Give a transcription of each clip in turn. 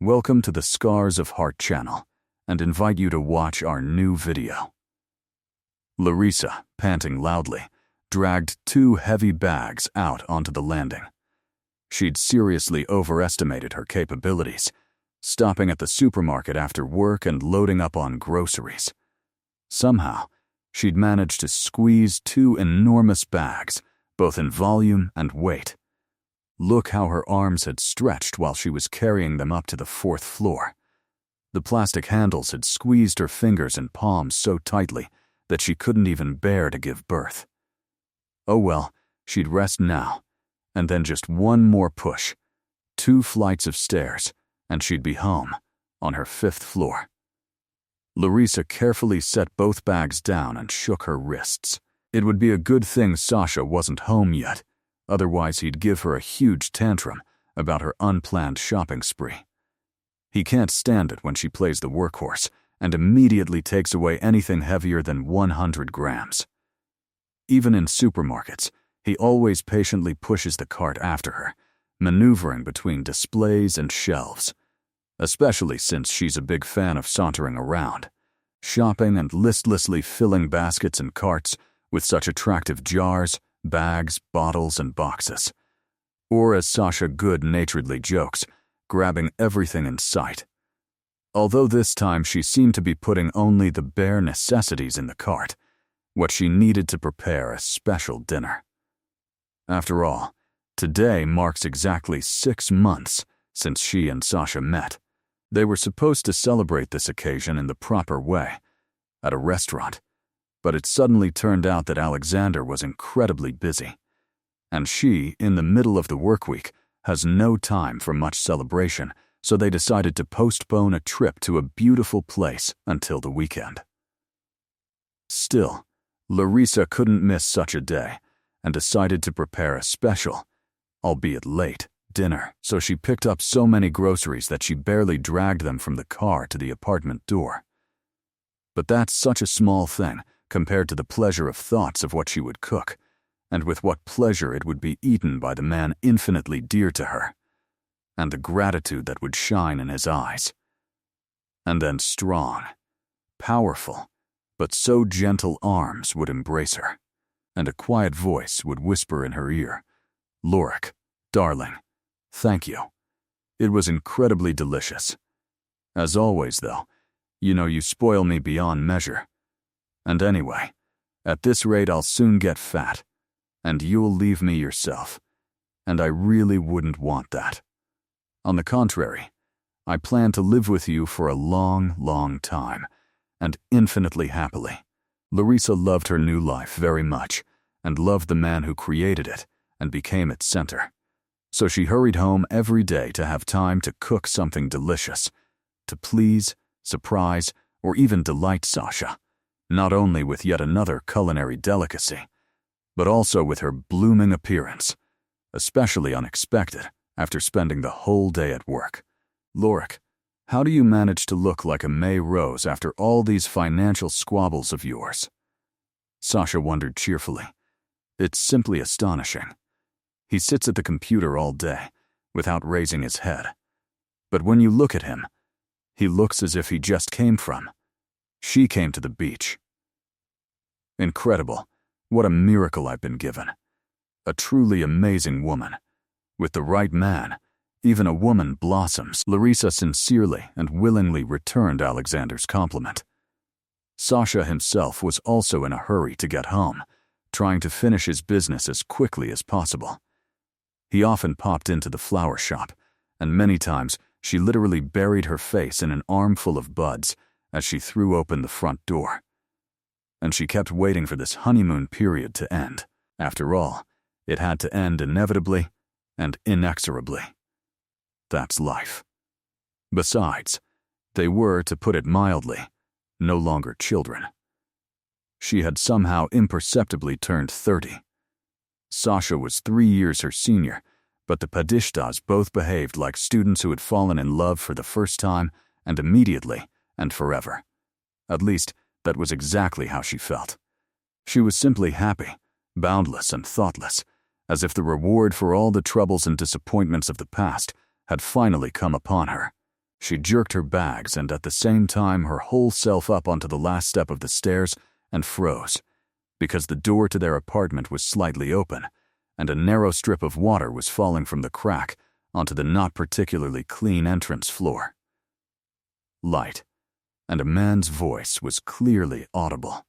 Welcome to the Scars of Heart channel, and invite you to watch our new video. Larisa, panting loudly, dragged 2 heavy bags out onto the landing. She'd seriously overestimated her capabilities, stopping at the supermarket after work and loading up on groceries. Somehow, she'd managed to squeeze 2 enormous bags, both in volume and weight. Look how her arms had stretched while she was carrying them up to the 4th floor. The plastic handles had squeezed her fingers and palms so tightly that she couldn't even bear to give birth. Oh well, she'd rest now, and then just one more push, 2 flights of stairs, and she'd be home, on her 5th floor. Larisa carefully set both bags down and shook her wrists. It would be a good thing Sasha wasn't home yet, otherwise he'd give her a huge tantrum about her unplanned shopping spree. He can't stand it when she plays the workhorse and immediately takes away anything heavier than 100 grams. Even in supermarkets, he always patiently pushes the cart after her, maneuvering between displays and shelves, especially since she's a big fan of sauntering around, shopping and listlessly filling baskets and carts with such attractive jars, bags, bottles, and boxes. Or, as Sasha good-naturedly jokes, grabbing everything in sight. Although this time she seemed to be putting only the bare necessities in the cart, what she needed to prepare a special dinner. After all, today marks exactly 6 months since she and Sasha met. They were supposed to celebrate this occasion in the proper way, at a restaurant, but it suddenly turned out that Alexander was incredibly busy, and she, in the middle of the work week, has no time for much celebration, so they decided to postpone a trip to a beautiful place until the weekend. Still, Larisa couldn't miss such a day and decided to prepare a special, albeit late, dinner, so she picked up so many groceries that she barely dragged them from the car to the apartment door. But that's such a small thing compared to the pleasure of thoughts of what she would cook, and with what pleasure it would be eaten by the man infinitely dear to her, and the gratitude that would shine in his eyes. And then strong, powerful, but so gentle arms would embrace her, and a quiet voice would whisper in her ear, "Lorik, darling, thank you." It was incredibly delicious. As always, though, you spoil me beyond measure. And anyway, at this rate I'll soon get fat, and you'll leave me yourself, and I really wouldn't want that. On the contrary, I plan to live with you for a long, long time, and infinitely happily. Larisa loved her new life very much, and loved the man who created it and became its center. So she hurried home every day to have time to cook something delicious, to please, surprise, or even delight Sasha, not only with yet another culinary delicacy, but also with her blooming appearance, especially unexpected after spending the whole day at work. "Lorik, how do you manage to look like a May rose after all these financial squabbles of yours?" Sasha wondered cheerfully. "It's simply astonishing. He sits at the computer all day, without raising his head. But when you look at him, he looks as if he just came from. She came to the beach. Incredible. What a miracle I've been given. A truly amazing woman. With the right man, even a woman blossoms." Larisa sincerely and willingly returned Alexander's compliment. Sasha himself was also in a hurry to get home, trying to finish his business as quickly as possible. He often popped into the flower shop, and many times she literally buried her face in an armful of buds as she threw open the front door. And she kept waiting for this honeymoon period to end. After all, it had to end inevitably and inexorably. That's life. Besides, they were, to put it mildly, no longer children. She had somehow imperceptibly turned 30. Sasha was 3 years her senior, but the Padishtas both behaved like students who had fallen in love for the first time and immediately and forever. At least, that was exactly how she felt. She was simply happy, boundless and thoughtless, as if the reward for all the troubles and disappointments of the past had finally come upon her. She jerked her bags and at the same time her whole self up onto the last step of the stairs and froze, because the door to their apartment was slightly open, and a narrow strip of water was falling from the crack onto the not particularly clean entrance floor. Light, and a man's voice was clearly audible.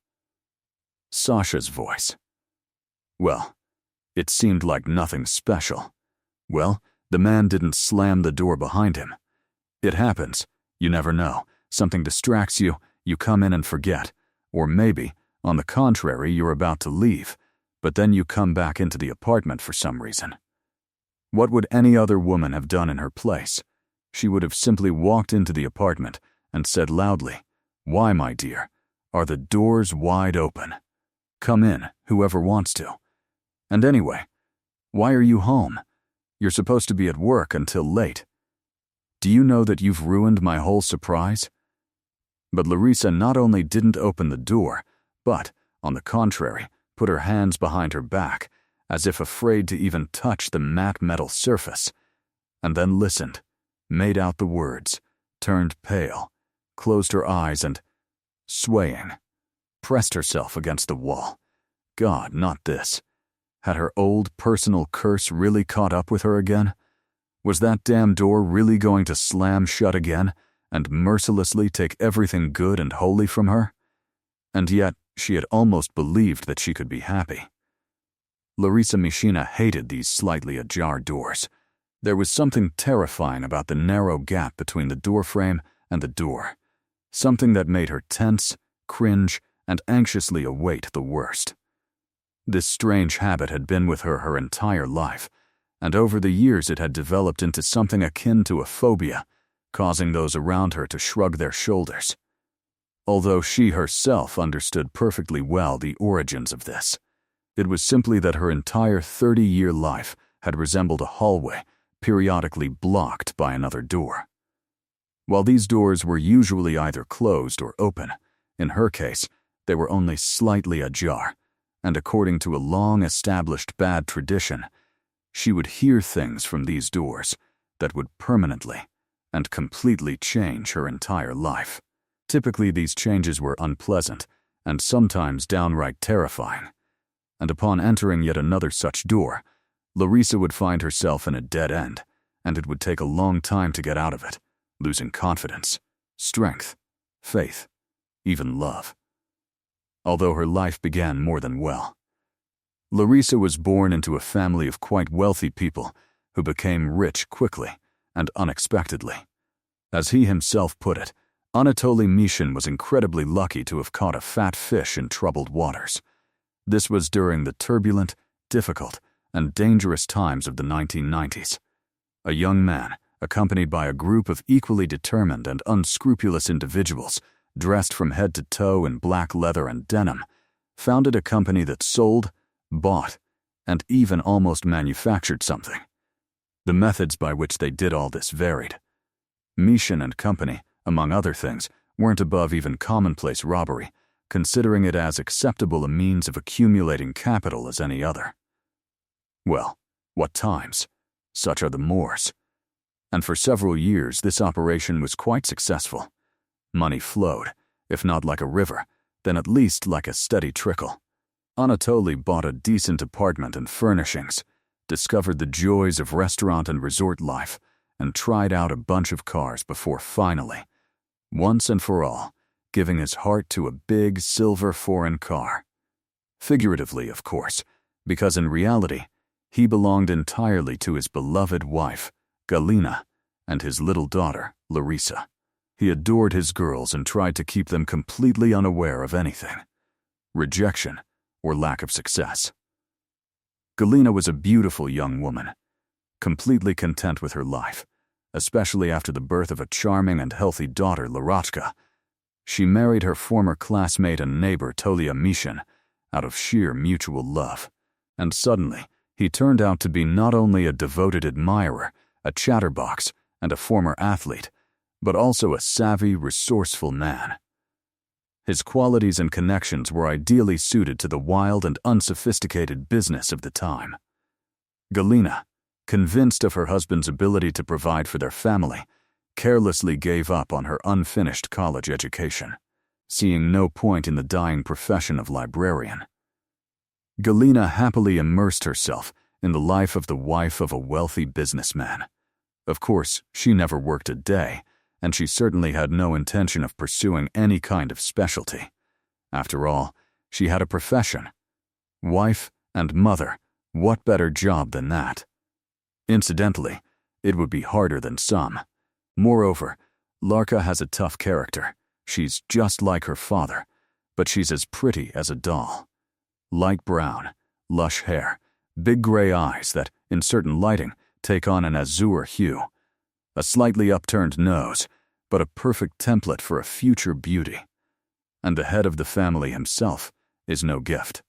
Sasha's voice. Well, it seemed like nothing special. Well, the man didn't slam the door behind him. It happens. You never know. Something distracts you, you come in and forget. Or maybe, on the contrary, you're about to leave, but then you come back into the apartment for some reason. What would any other woman have done in her place? She would have simply walked into the apartment and said loudly, "Why, my dear, are the doors wide open? Come in, whoever wants to. And anyway, why are you home? You're supposed to be at work until late. Do you know that you've ruined my whole surprise?" But Larisa not only didn't open the door, but, on the contrary, put her hands behind her back, as if afraid to even touch the matte metal surface, and then listened, made out the words, turned pale, closed her eyes and, swaying, pressed herself against the wall. God, not this. Had her old personal curse really caught up with her again? Was that damn door really going to slam shut again and mercilessly take everything good and holy from her? And yet, she had almost believed that she could be happy. Larisa Mishina hated these slightly ajar doors. There was something terrifying about the narrow gap between the doorframe and the door, something that made her tense, cringe, and anxiously await the worst. This strange habit had been with her entire life, and over the years it had developed into something akin to a phobia, causing those around her to shrug their shoulders. Although she herself understood perfectly well the origins of this, it was simply that her entire 30-year life had resembled a hallway periodically blocked by another door. While these doors were usually either closed or open, in her case, they were only slightly ajar, and according to a long-established bad tradition, she would hear things from these doors that would permanently and completely change her entire life. Typically, these changes were unpleasant and sometimes downright terrifying, and upon entering yet another such door, Larisa would find herself in a dead end, and it would take a long time to get out of it, losing confidence, strength, faith, even love. Although her life began more than well. Larisa was born into a family of quite wealthy people who became rich quickly and unexpectedly. As he himself put it, Anatoly Mishin was incredibly lucky to have caught a fat fish in troubled waters. This was during the turbulent, difficult, and dangerous times of the 1990s. A young man, accompanied by a group of equally determined and unscrupulous individuals, dressed from head to toe in black leather and denim, founded a company that sold, bought, and even almost manufactured something. The methods by which they did all this varied. Mishin and Company, among other things, weren't above even commonplace robbery, considering it as acceptable a means of accumulating capital as any other. Well, what times? Such are the mores. And for several years this operation was quite successful. Money flowed, if not like a river, then at least like a steady trickle. Anatoly bought a decent apartment and furnishings, discovered the joys of restaurant and resort life, and tried out a bunch of cars before finally, once and for all, giving his heart to a big silver foreign car. Figuratively, of course, because in reality, he belonged entirely to his beloved wife, Galina, and his little daughter, Larisa. He adored his girls and tried to keep them completely unaware of anything, rejection, or lack of success. Galina was a beautiful young woman, completely content with her life, especially after the birth of a charming and healthy daughter, Larachka. She married her former classmate and neighbor, Tolia Mishin, out of sheer mutual love, and suddenly he turned out to be not only a devoted admirer, a chatterbox, and a former athlete, but also a savvy, resourceful man. His qualities and connections were ideally suited to the wild and unsophisticated business of the time. Galina, convinced of her husband's ability to provide for their family, carelessly gave up on her unfinished college education, seeing no point in the dying profession of librarian. Galina happily immersed herself in the life of the wife of a wealthy businessman. Of course, she never worked a day, and she certainly had no intention of pursuing any kind of specialty. After all, she had a profession. Wife and mother, what better job than that? Incidentally, it would be harder than some. Moreover, Larka has a tough character. She's just like her father, but she's as pretty as a doll. Light brown, lush hair, big gray eyes that, in certain lighting, take on an azure hue. A slightly upturned nose, but a perfect template for a future beauty. And the head of the family himself is no gift.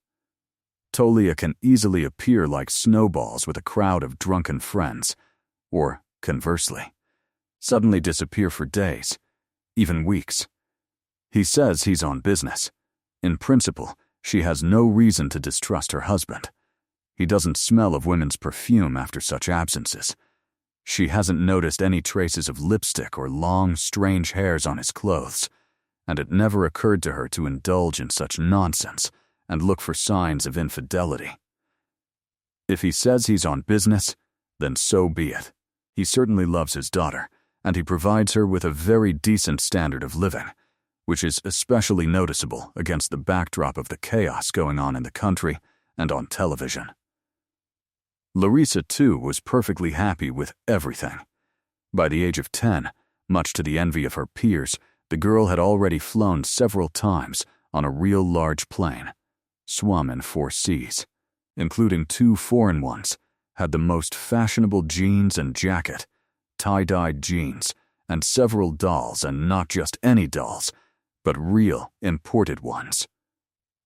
Tolia can easily appear like snowballs with a crowd of drunken friends, or, conversely, suddenly disappear for days, even weeks. He says he's on business. In principle, she has no reason to distrust her husband. He doesn't smell of women's perfume after such absences. She hasn't noticed any traces of lipstick or long, strange hairs on his clothes, and it never occurred to her to indulge in such nonsense and look for signs of infidelity. If he says he's on business, then so be it. He certainly loves his daughter, and he provides her with a very decent standard of living, which is especially noticeable against the backdrop of the chaos going on in the country and on television. Larisa, too, was perfectly happy with everything. By the age of 10, much to the envy of her peers, the girl had already flown several times on a real large plane, swum in 4 seas, including 2 foreign ones, had the most fashionable jeans and jacket, tie-dyed jeans, and several dolls, and not just any dolls, but real, imported ones.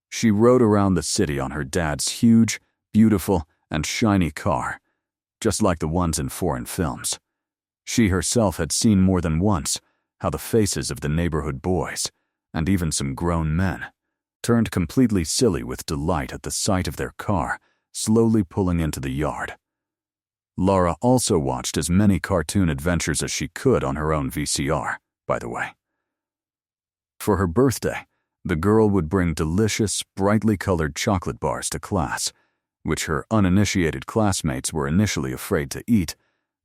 She rode around the city on her dad's huge, beautiful, and shiny car, just like the ones in foreign films. She herself had seen more than once how the faces of the neighborhood boys, and even some grown men, turned completely silly with delight at the sight of their car slowly pulling into the yard. Lara also watched as many cartoon adventures as she could on her own VCR, by the way. For her birthday, the girl would bring delicious, brightly colored chocolate bars to class, which her uninitiated classmates were initially afraid to eat,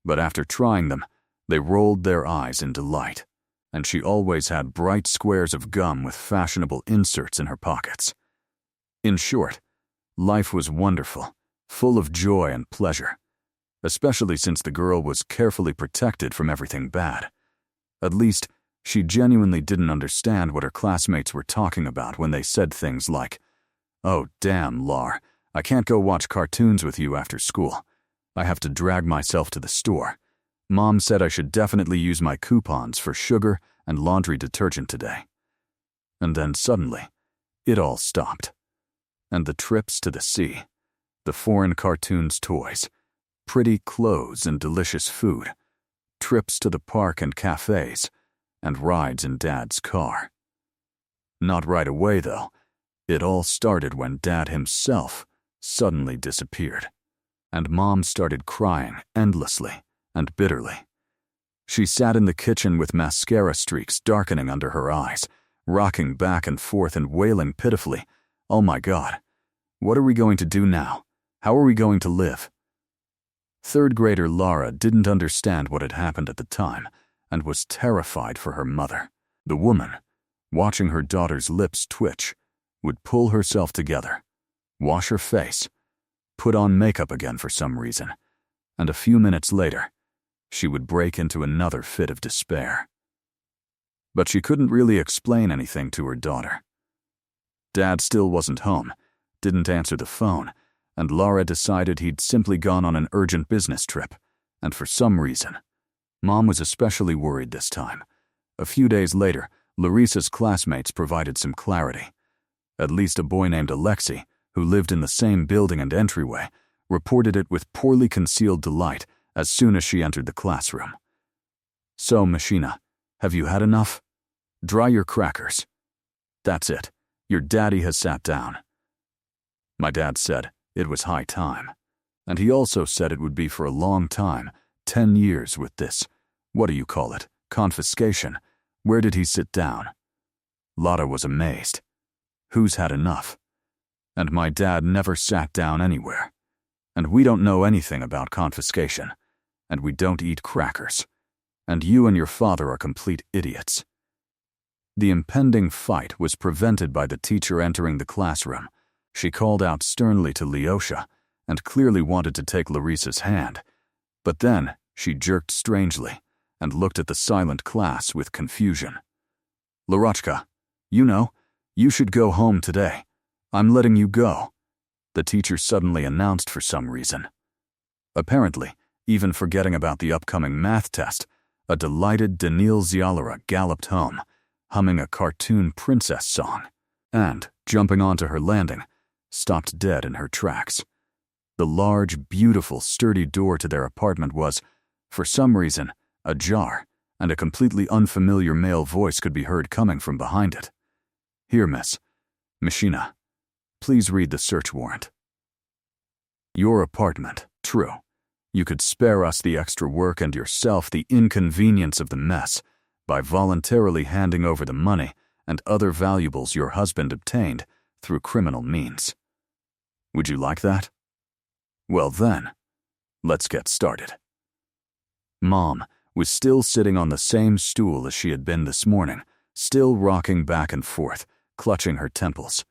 but after trying them, they rolled their eyes in delight, and she always had bright squares of gum with fashionable inserts in her pockets. In short, life was wonderful, full of joy and pleasure, especially since the girl was carefully protected from everything bad. At least, she genuinely didn't understand what her classmates were talking about when they said things like, "Oh, damn, Lar, I can't go watch cartoons with you after school. I have to drag myself to the store. Mom said I should definitely use my coupons for sugar and laundry detergent today." And then suddenly, it all stopped. And the trips to the sea, the foreign cartoons' toys, pretty clothes and delicious food, trips to the park and cafes, and rides in Dad's car. Not right away, though. It all started when Dad himself suddenly disappeared, and Mom started crying endlessly and bitterly. She sat in the kitchen with mascara streaks darkening under her eyes, rocking back and forth and wailing pitifully, "Oh my God, what are we going to do now? How are we going to live?" Third grader Lara didn't understand what had happened at the time and was terrified for her mother. The woman, watching her daughter's lips twitch, would pull herself together, wash her face, put on makeup again for some reason, and a few minutes later, she would break into another fit of despair. But she couldn't really explain anything to her daughter. Dad still wasn't home, didn't answer the phone, and Lara decided he'd simply gone on an urgent business trip, and for some reason, Mom was especially worried this time. A few days later, Larisa's classmates provided some clarity. At least a boy named Alexei, who lived in the same building and entryway, reported it with poorly concealed delight as soon as she entered the classroom. "So, Machina, have you had enough? Dry your crackers. That's it. Your daddy has sat down." My dad said it was high time, and he also said it would be for a long time, 10 years with this, what do you call it, Confiscation. Where did he sit down? Lara was amazed. Who's had enough? And my dad never sat down anywhere. And we don't know anything about confiscation. And we don't eat crackers. And you and your father are complete idiots. The impending fight was prevented by the teacher entering the classroom. She called out sternly to Lyosha and clearly wanted to take Larisa's hand. But then she jerked strangely and looked at the silent class with confusion. Larochka, you should go home today. I'm letting you go, the teacher suddenly announced for some reason. Apparently, even forgetting about the upcoming math test, a delighted Danil Zialara galloped home, humming a cartoon princess song, and, jumping onto her landing, stopped dead in her tracks. The large, beautiful, sturdy door to their apartment was, for some reason, ajar, and a completely unfamiliar male voice could be heard coming from behind it. Here, Miss Mishina, please read the search warrant. Your apartment, true. You could spare us the extra work and yourself the inconvenience of the mess by voluntarily handing over the money and other valuables your husband obtained through criminal means. Would you like that? Well then, let's get started. Mom was still sitting on the same stool as she had been this morning, still rocking back and forth, clutching her temples.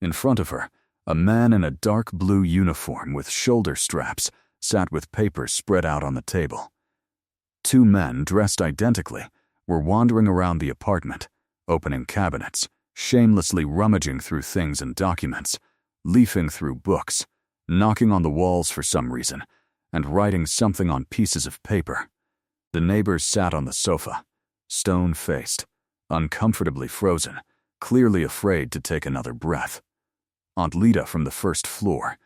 In front of her, a man in a dark blue uniform with shoulder straps sat with papers spread out on the table. Two men, dressed identically, were wandering around the apartment, opening cabinets, shamelessly rummaging through things and documents, leafing through books, knocking on the walls for some reason, and writing something on pieces of paper. The neighbors sat on the sofa, stone-faced, uncomfortably frozen, clearly afraid to take another breath. Aunt Lida from the first floor,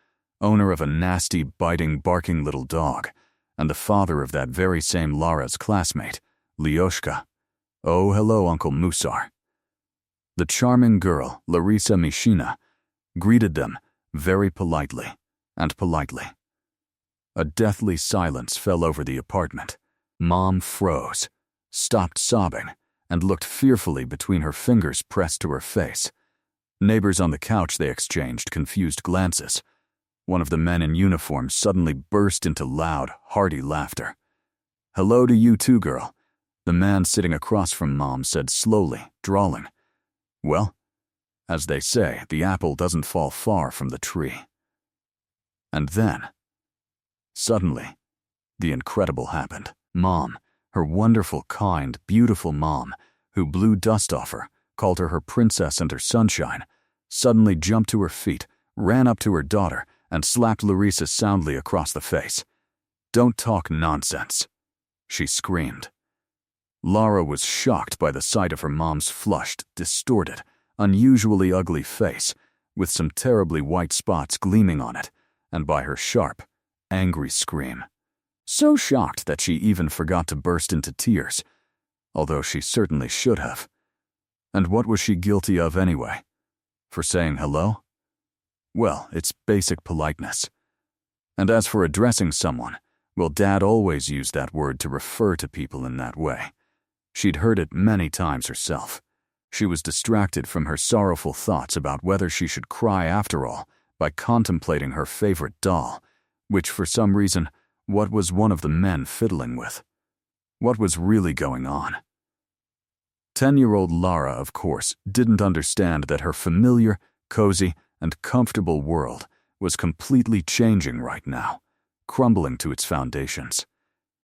owner of a nasty, biting, barking little dog, and the father of that very same Lara's classmate, Lyoshka. Oh, hello, Uncle Musar. The charming girl, Larisa Mishina, greeted them very politely and politely. A deathly silence fell over the apartment. Mom froze, stopped sobbing, and looked fearfully between her fingers pressed to her face. Neighbors on the couch, they exchanged confused glances. One of the men in uniform suddenly burst into loud, hearty laughter. Hello to you too, girl, the man sitting across from Mom said slowly, drawling. Well, as they say, the apple doesn't fall far from the tree. And then, suddenly, the incredible happened. Mom, her wonderful, kind, beautiful mom, who blew dust off her, called her princess and her sunshine, suddenly jumped to her feet, ran up to her daughter, and slapped Larisa soundly across the face. Don't talk nonsense, she screamed. Lara was shocked by the sight of her mom's flushed, distorted, unusually ugly face, with some terribly white spots gleaming on it, and by her sharp, angry scream. So shocked that she even forgot to burst into tears, although she certainly should have. And what was she guilty of anyway? For saying hello? Well, it's basic politeness. And as for addressing someone, well, Dad always used that word to refer to people in that way. She'd heard it many times herself. She was distracted from her sorrowful thoughts about whether she should cry after all by contemplating her favorite doll, which for some reason, what was one of the men fiddling with? What was really going on? 10-year-old Lara, of course, didn't understand that her familiar, cozy, and comfortable world was completely changing right now, crumbling to its foundations.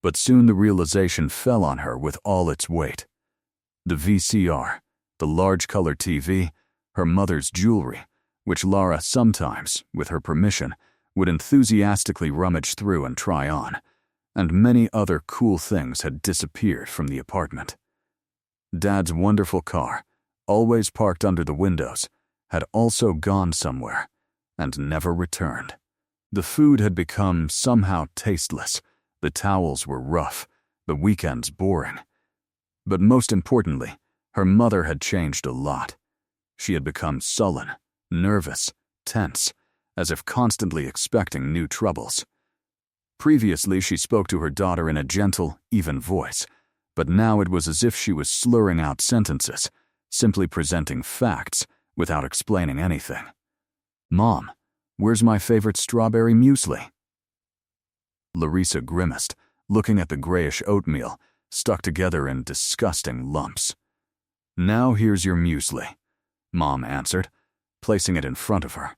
But soon the realization fell on her with all its weight. The VCR, the large color TV, her mother's jewelry, which Lara sometimes, with her permission, would enthusiastically rummage through and try on, and many other cool things had disappeared from the apartment. Dad's wonderful car, always parked under the windows, had also gone somewhere and never returned. The food had become somehow tasteless, the towels were rough, the weekends boring. But most importantly, her mother had changed a lot. She had become sullen, nervous, tense, as if constantly expecting new troubles. Previously, she spoke to her daughter in a gentle, even voice, but now it was as if she was slurring out sentences, simply presenting facts without explaining anything. "Mom, where's my favorite strawberry muesli?" Larisa grimaced, looking at the grayish oatmeal, stuck together in disgusting lumps. "Now here's your muesli," Mom answered, placing it in front of her.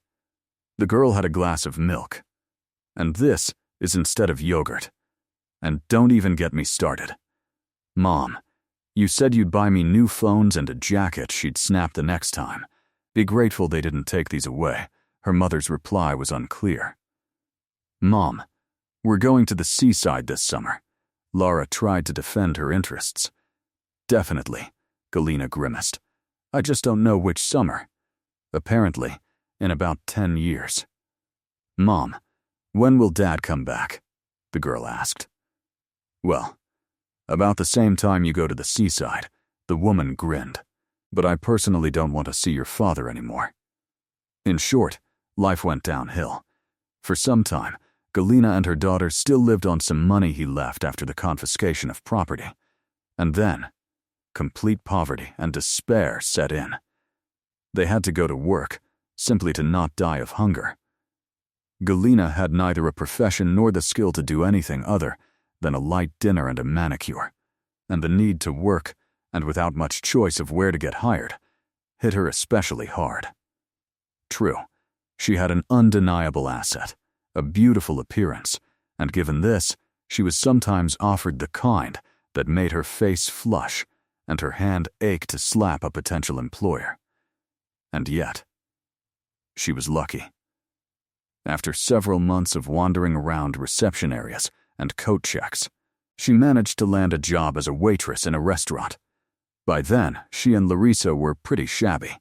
The girl had a glass of milk. "And this is instead of yogurt. And don't even get me started. Mom, you said you'd buy me new phones and a jacket she'd snap the next time. Be grateful they didn't take these away." Her mother's reply was unclear. "Mom, we're going to the seaside this summer." Lara tried to defend her interests. "Definitely," Galina grimaced. "I just don't know which summer. Apparently, in about 10 years. "Mom, when will Dad come back?" the girl asked. "Well, about the same time you go to the seaside," the woman grinned. "But I personally don't want to see your father anymore." In short, life went downhill. For some time, Galina and her daughter still lived on some money he left after the confiscation of property. And then, complete poverty and despair set in. They had to go to work, simply to not die of hunger. Galina had neither a profession nor the skill to do anything other than a light dinner and a manicure, and the need to work, and without much choice of where to get hired, hit her especially hard. True, she had an undeniable asset, a beautiful appearance, and given this, she was sometimes offered the kind that made her face flush and her hand ache to slap a potential employer. And yet, she was lucky. After several months of wandering around reception areas and coat checks, she managed to land a job as a waitress in a restaurant. By then, she and Larisa were pretty shabby.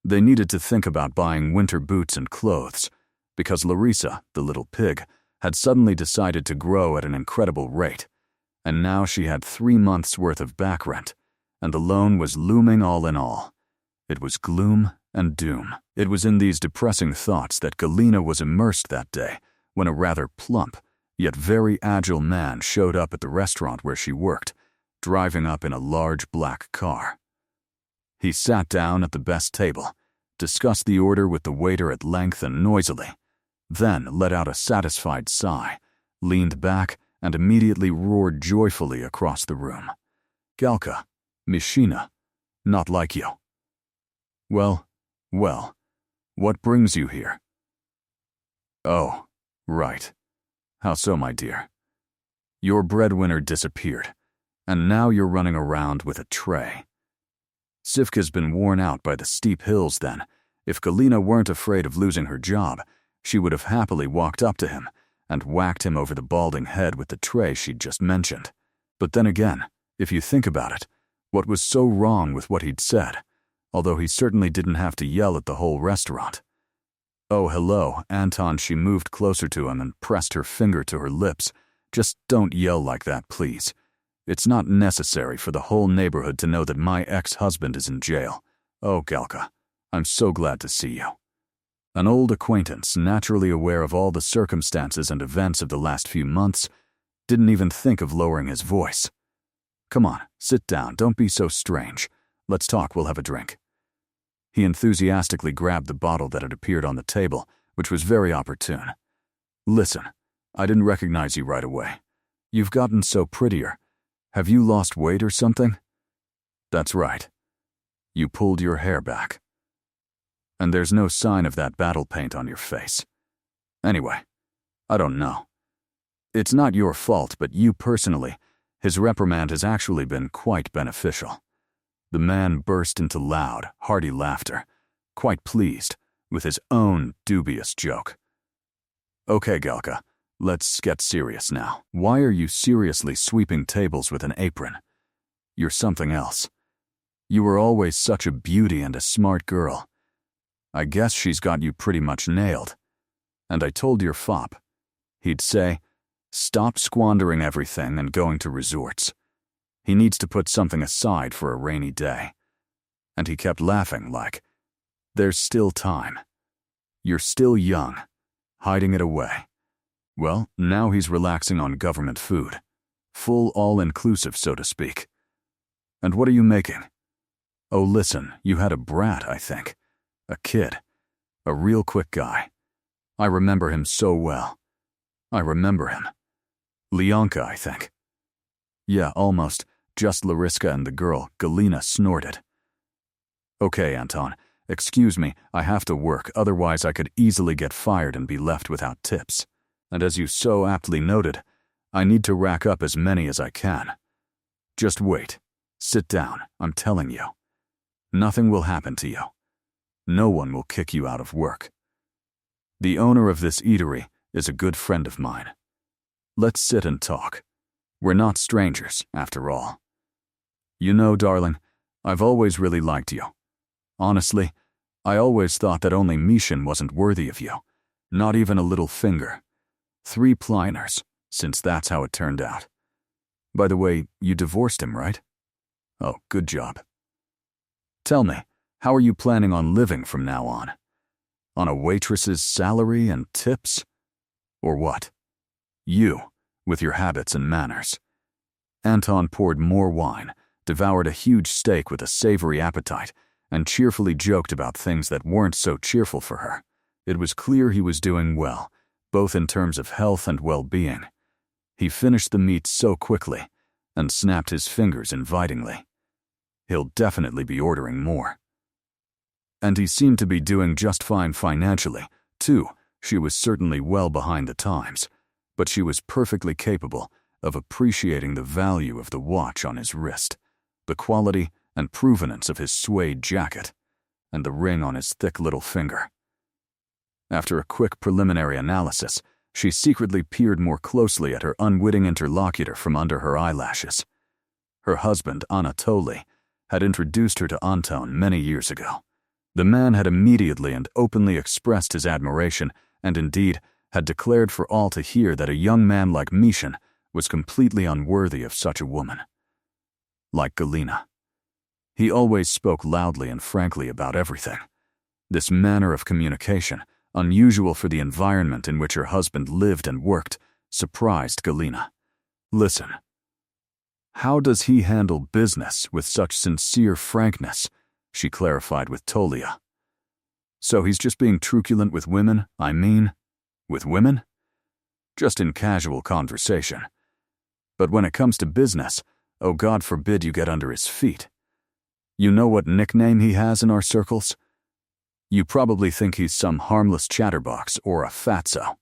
They needed to think about buying winter boots and clothes, because Larisa, the little pig, had suddenly decided to grow at an incredible rate, and now she had 3 months' worth of back rent, and the loan was looming all in all. It was gloom and doom. It was in these depressing thoughts that Galina was immersed that day when a rather plump, yet very agile man showed up at the restaurant where she worked, driving up in a large black car. He sat down at the best table, discussed the order with the waiter at length and noisily, then let out a satisfied sigh, leaned back, and immediately roared joyfully across the room. "Galka, Mishina, not like you." Well, what brings you here?" "Oh, right. How so, my dear?" "Your breadwinner disappeared, and now you're running around with a tray." Sivka's been worn out by the steep hills then. If Galina weren't afraid of losing her job, she would have happily walked up to him and whacked him over the balding head with the tray she'd just mentioned. But then again, if you think about it, what was so wrong with what he'd said? Although he certainly didn't have to yell at the whole restaurant. "Oh, hello, Anton." She moved closer to him and pressed her finger to her lips. "Just don't yell like that, please. It's not necessary for the whole neighborhood to know that my ex-husband is in jail. Oh, Galka, I'm so glad to see you." An old acquaintance, naturally aware of all the circumstances and events of the last few months, didn't even think of lowering his voice. "Come on, sit down, don't be so strange. Let's talk, we'll have a drink." He enthusiastically grabbed the bottle that had appeared on the table, which was very opportune. "Listen, I didn't recognize you right away. You've gotten so prettier. Have you lost weight or something?" "That's right. You pulled your hair back. And there's no sign of that battle paint on your face. Anyway, I don't know. It's not your fault, but you personally, his reprimand has actually been quite beneficial." The man burst into loud, hearty laughter, quite pleased with his own dubious joke. "Okay, Galka, let's get serious now. Why are you seriously sweeping tables with an apron? You're something else. You were always such a beauty and a smart girl. I guess she's got you pretty much nailed. And I told your fop. He'd say, stop squandering everything and going to resorts. He needs to put something aside for a rainy day." And he kept laughing like, "There's still time. You're still young, hiding it away." Well, now he's relaxing on government food. Full all-inclusive, so to speak. And what are you making? Oh, listen, you had a brat, I think. A kid. A real quick guy. I remember him so well. I remember him. Leonka, I think. Yeah, almost. Just Larisa and the girl, Galina, snorted. Okay, Anton. Excuse me, I have to work, otherwise I could easily get fired and be left without tips. And as you so aptly noted, I need to rack up as many as I can. Just wait. Sit down, I'm telling you. Nothing will happen to you. No one will kick you out of work. The owner of this eatery is a good friend of mine. Let's sit and talk. We're not strangers, after all. You know, darling, I've always really liked you. Honestly, I always thought that only Mishin wasn't worthy of you. Not even a little finger. 3 pliners, since that's how it turned out. By the way, you divorced him, right? Oh, good job. Tell me, how are you planning on living from now on? On a waitress's salary and tips? Or what? You, with your habits and manners. Anton poured more wine, devoured a huge steak with a savory appetite, and cheerfully joked about things that weren't so cheerful for her. It was clear he was doing well, both in terms of health and well-being. He finished the meat so quickly and snapped his fingers invitingly. He'll definitely be ordering more. And he seemed to be doing just fine financially, too. She was certainly well behind the times, but she was perfectly capable of appreciating the value of the watch on his wrist, the quality and provenance of his suede jacket, and the ring on his thick little finger. After a quick preliminary analysis, she secretly peered more closely at her unwitting interlocutor from under her eyelashes. Her husband, Anatoly, had introduced her to Anton many years ago. The man had immediately and openly expressed his admiration, and indeed had declared for all to hear that a young man like Mishin was completely unworthy of such a woman. Like Galina. He always spoke loudly and frankly about everything. This manner of communication, unusual for the environment in which her husband lived and worked, surprised Galina. Listen. How does he handle business with such sincere frankness? She clarified with Tolia. So he's just being truculent with women, I mean? With women? Just in casual conversation. But when it comes to business, oh God forbid you get under his feet. You know what nickname he has in our circles? You probably think he's some harmless chatterbox or a fatso.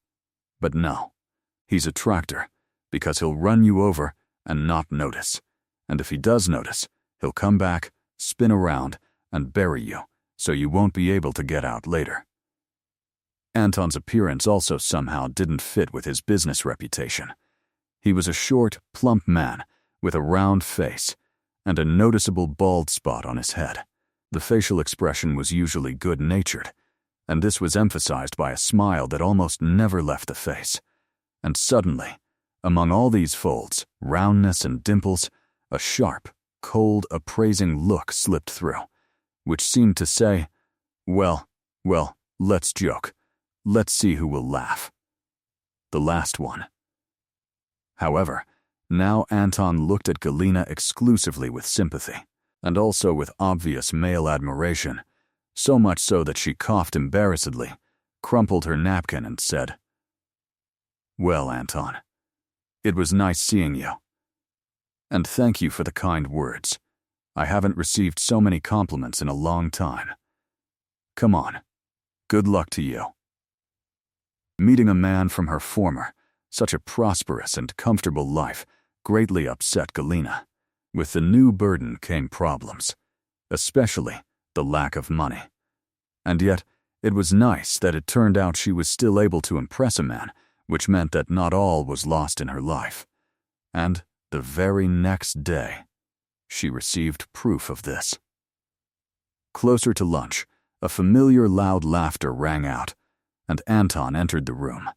But no, he's a tractor, because he'll run you over and not notice. And if he does notice, he'll come back, spin around, and bury you, so you won't be able to get out later. Anton's appearance also somehow didn't fit with his business reputation. He was a short, plump man with a round face and a noticeable bald spot on his head. The facial expression was usually good-natured, and this was emphasized by a smile that almost never left the face. And suddenly, among all these folds, roundness and dimples, a sharp, cold, appraising look slipped through, which seemed to say, well, let's joke. Let's see who will laugh. The last one. However, now Anton looked at Galina exclusively with sympathy, and also with obvious male admiration, so much so that she coughed embarrassedly, crumpled her napkin, and said, Well, Anton, it was nice seeing you. And thank you for the kind words. I haven't received so many compliments in a long time. Come on. Good luck to you. Meeting a man from her former, such a prosperous and comfortable life, greatly upset Galina. With the new burden came problems, especially the lack of money. And yet, it was nice that it turned out she was still able to impress a man, which meant that not all was lost in her life. And the very next day, she received proof of this. Closer to lunch, a familiar loud laughter rang out, and Anton entered the room.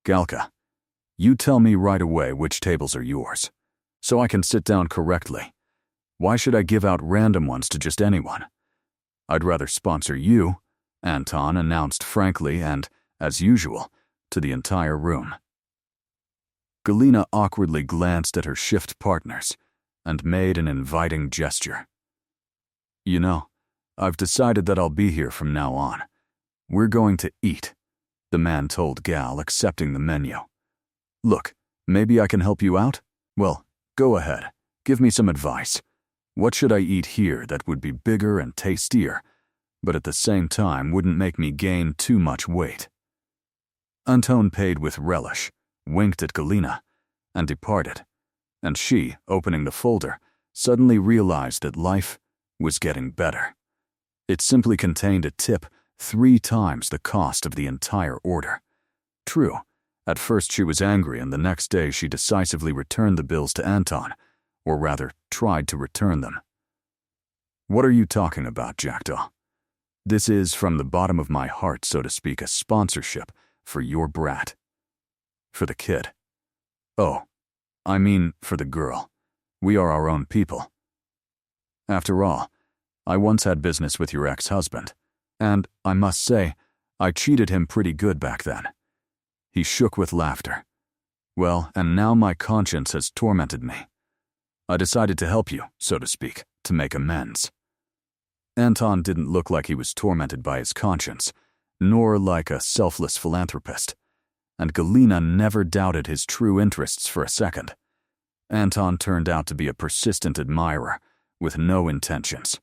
Galka, you tell me right away which tables are yours, so I can sit down correctly. Why should I give out random ones to just anyone? I'd rather sponsor you, Anton announced frankly and, as usual, to the entire room. Galina awkwardly glanced at her shift partners and made an inviting gesture. "You know, I've decided that I'll be here from now on. We're going to eat," the man told Gal, accepting the menu. "Look, maybe I can help you out? Well, go ahead. Give me some advice. What should I eat here that would be bigger and tastier, but at the same time wouldn't make me gain too much weight?" Anton paid with relish, winked at Galina, and departed, and she, opening the folder, suddenly realized that life was getting better. It simply contained a tip 3 times the cost of the entire order. True, at first she was angry, and the next day she decisively returned the bills to Anton, or rather, tried to return them. "What are you talking about, Jackdaw? This is, from the bottom of my heart, so to speak, a sponsorship for your brat." "For the kid." "Oh, I mean for the girl. We are our own people. After all, I once had business with your ex-husband, and, I must say, I cheated him pretty good back then." He shook with laughter. "Well, and now my conscience has tormented me. I decided to help you, so to speak, to make amends." Anton didn't look like he was tormented by his conscience, nor like a selfless philanthropist, and Galina never doubted his true interests for a second. Anton turned out to be a persistent admirer, with no intentions.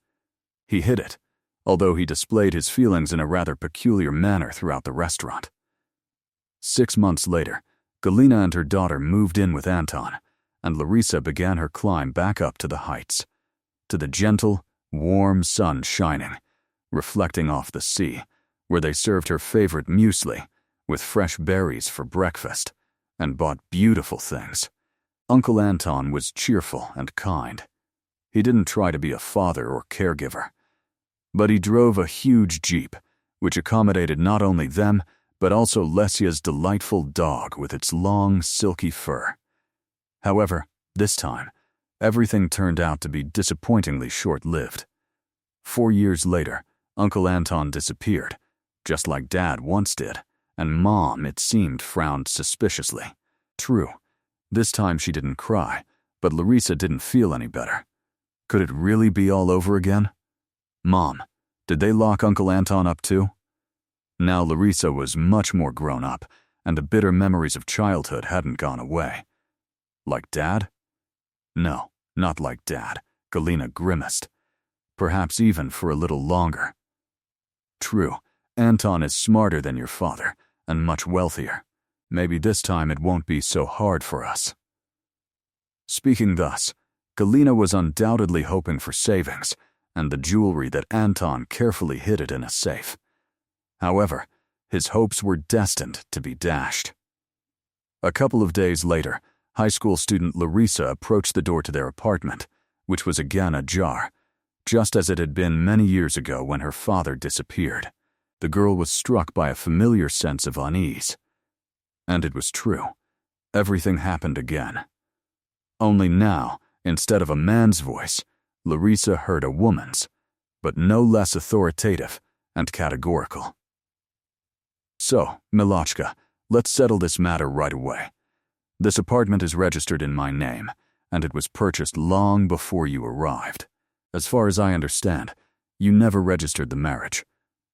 He hid it, although he displayed his feelings in a rather peculiar manner throughout the restaurant. 6 months later, Galina and her daughter moved in with Anton, and Larisa began her climb back up to the heights, to the gentle, warm sun shining, reflecting off the sea, where they served her favorite muesli with fresh berries for breakfast and bought beautiful things. Uncle Anton was cheerful and kind. He didn't try to be a father or caregiver, but he drove a huge Jeep, which accommodated not only them, but also Lesia's delightful dog with its long, silky fur. However, this time, everything turned out to be disappointingly short-lived. 4 years later, Uncle Anton disappeared, just like Dad once did, and Mom, it seemed, frowned suspiciously. True, this time she didn't cry, but Larisa didn't feel any better. Could it really be all over again? "Mom, did they lock Uncle Anton up too?" Now Larisa was much more grown up, and the bitter memories of childhood hadn't gone away. Like Dad? No, not like Dad, Galina grimaced. Perhaps even for a little longer. True, Anton is smarter than your father, and much wealthier. Maybe this time it won't be so hard for us. Speaking thus, Galina was undoubtedly hoping for savings, and the jewelry that Anton carefully hid it in a safe. However, his hopes were destined to be dashed. A couple of days later, high school student Larisa approached the door to their apartment, which was again ajar, just as it had been many years ago when her father disappeared. The girl was struck by a familiar sense of unease. And it was true. Everything happened again. Only now, instead of a man's voice, Larisa heard a woman's, but no less authoritative and categorical. "So, Milochka, let's settle this matter right away. This apartment is registered in my name, and it was purchased long before you arrived. As far as I understand, you never registered the marriage,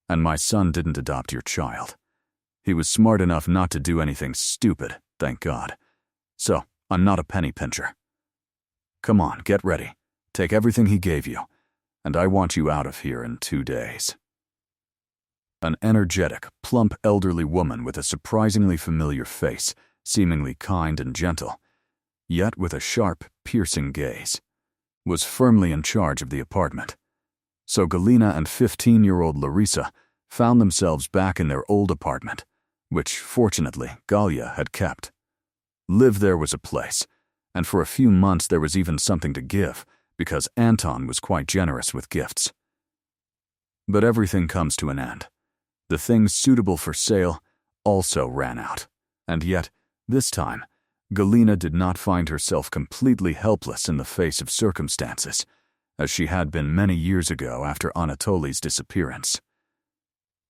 and my son didn't adopt your child. He was smart enough not to do anything stupid, thank God. So, I'm not a penny pincher. Come on, get ready. Take everything he gave you, and I want you out of here in 2 days." An energetic, plump elderly woman with a surprisingly familiar face, seemingly kind and gentle, yet with a sharp, piercing gaze, was firmly in charge of the apartment. So Galina and 15-year-old Larisa found themselves back in their old apartment, which, fortunately, Galia had kept. Live there was a place, and for a few months there was even something to give, because Anton was quite generous with gifts. But everything comes to an end. The things suitable for sale also ran out, and yet, this time, Galina did not find herself completely helpless in the face of circumstances, as she had been many years ago after Anatoly's disappearance.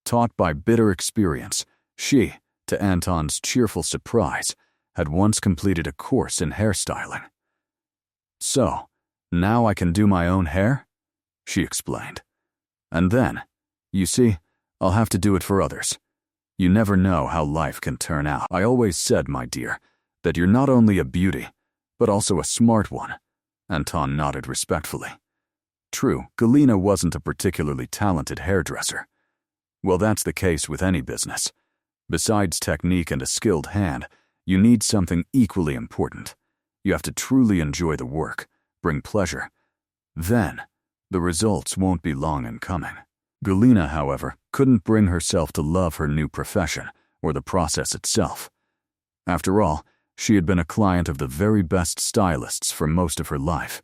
Taught by bitter experience, she, to Anton's cheerful surprise, had once completed a course in hairstyling. "So, now I can do my own hair?" she explained. "And then, you see, I'll have to do it for others. You never know how life can turn out. I always said, my dear, that you're not only a beauty, but also a smart one." Anton nodded respectfully. True, Galina wasn't a particularly talented hairdresser. Well, that's the case with any business. Besides technique and a skilled hand, you need something equally important. You have to truly enjoy the work, bring pleasure. Then, the results won't be long in coming. Galina, however, couldn't bring herself to love her new profession or the process itself. After all, she had been a client of the very best stylists for most of her life.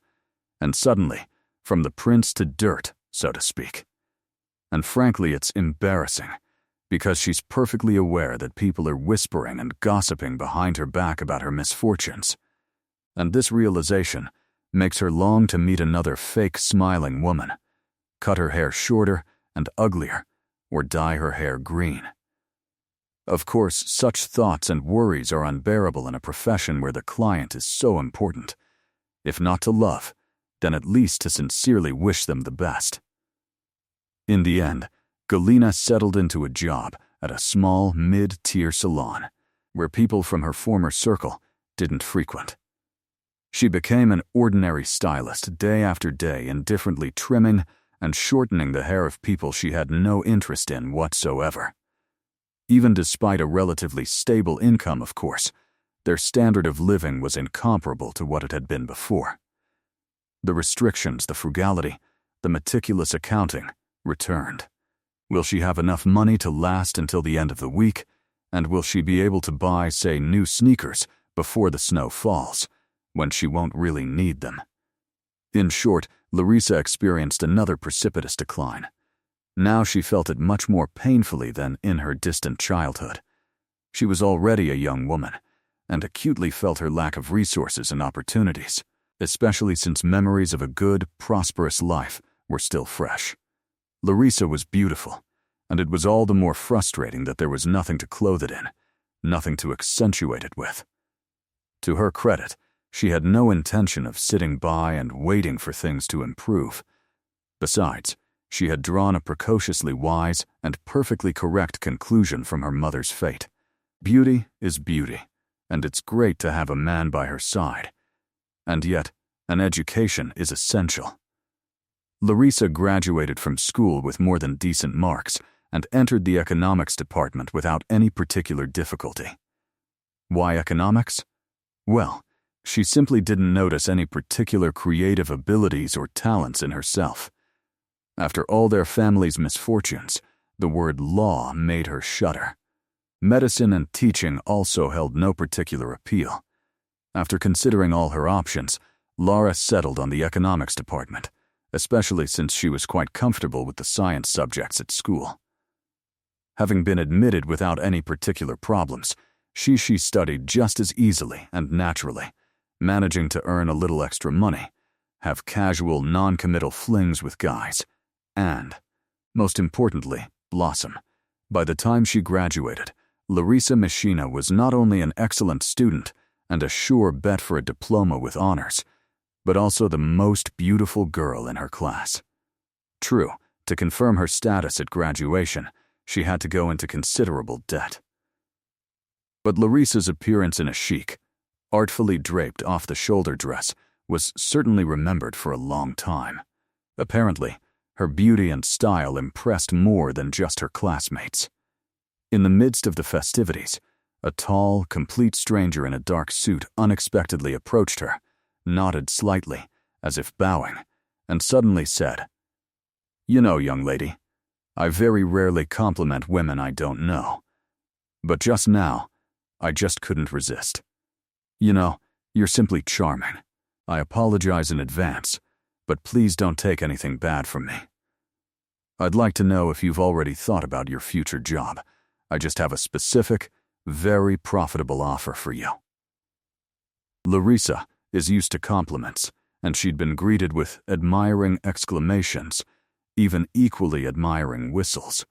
And suddenly, from the prince to dirt, so to speak. And frankly, it's embarrassing, because she's perfectly aware that people are whispering and gossiping behind her back about her misfortunes. And this realization makes her long to meet another fake smiling woman, cut her hair shorter and uglier, or dye her hair green. Of course, such thoughts and worries are unbearable in a profession where the client is so important. If not to love, then at least to sincerely wish them the best. In the end, Galina settled into a job at a small, mid-tier salon, where people from her former circle didn't frequent. She became an ordinary stylist day after day, indifferently trimming and shortening the hair of people she had no interest in whatsoever. Even despite a relatively stable income, of course, their standard of living was incomparable to what it had been before. The restrictions, the frugality, the meticulous accounting returned. Will she have enough money to last until the end of the week? And will she be able to buy, say, new sneakers before the snow falls, when she won't really need them? In short, Larisa experienced another precipitous decline. Now she felt it much more painfully than in her distant childhood. She was already a young woman, and acutely felt her lack of resources and opportunities, especially since memories of a good, prosperous life were still fresh. Larisa was beautiful, and it was all the more frustrating that there was nothing to clothe it in, nothing to accentuate it with. To her credit, she had no intention of sitting by and waiting for things to improve. Besides, she had drawn a precociously wise and perfectly correct conclusion from her mother's fate. Beauty is beauty, and it's great to have a man by her side. And yet, an education is essential. Larisa graduated from school with more than decent marks and entered the economics department without any particular difficulty. Why economics? Well, she simply didn't notice any particular creative abilities or talents in herself. After all their family's misfortunes, the word law made her shudder. Medicine and teaching also held no particular appeal. After considering all her options, Lara settled on the economics department, especially since she was quite comfortable with the science subjects at school. Having been admitted without any particular problems, she studied just as easily and naturally, managing to earn a little extra money, have casual, non-committal flings with guys, and, most importantly, blossom. By the time she graduated, Larisa Machina was not only an excellent student and a sure bet for a diploma with honors, but also the most beautiful girl in her class. True, to confirm her status at graduation, she had to go into considerable debt. But Larisa's appearance in a chic, artfully draped off-the-shoulder dress was certainly remembered for a long time. Apparently, her beauty and style impressed more than just her classmates. In the midst of the festivities, a tall, complete stranger in a dark suit unexpectedly approached her, nodded slightly, as if bowing, and suddenly said, "You know, young lady, I very rarely compliment women I don't know. But just now, I just couldn't resist. You know, you're simply charming. I apologize in advance, but please don't take anything bad from me. I'd like to know if you've already thought about your future job. I just have a specific, very profitable offer for you." Larisa is used to compliments, and she'd been greeted with admiring exclamations, even equally admiring whistles.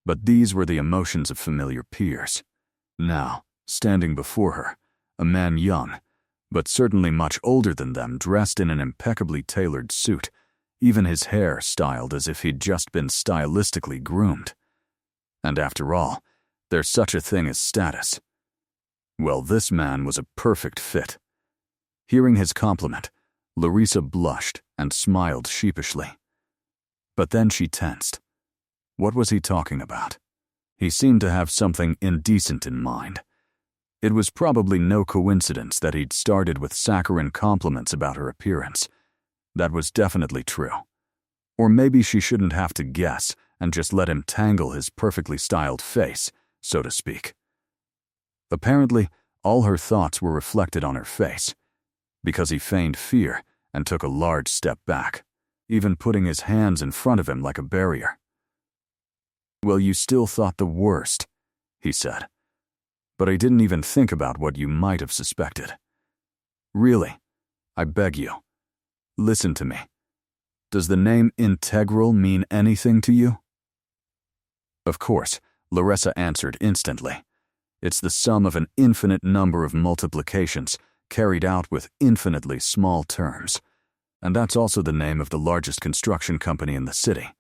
But these were the emotions of familiar peers. Now, standing before her, a man young, but certainly much older than them, dressed in an impeccably tailored suit, even his hair styled as if he'd just been stylistically groomed. And after all, there's such a thing as status. Well, this man was a perfect fit. Hearing his compliment, Larisa blushed and smiled sheepishly. But then she tensed. What was he talking about? He seemed to have something indecent in mind. It was probably no coincidence that he'd started with saccharine compliments about her appearance. That was definitely true. Or maybe she shouldn't have to guess and just let him tangle his perfectly styled face, so to speak. Apparently, all her thoughts were reflected on her face, because he feigned fear and took a large step back, even putting his hands in front of him like a barrier. "Well, you still thought the worst," he said. "But I didn't even think about what you might have suspected. Really, I beg you, listen to me. Does the name Integral mean anything to you?" Of course, Larisa answered instantly. It's the sum of an infinite number of multiplications carried out with infinitely small terms. And that's also the name of the largest construction company in the city.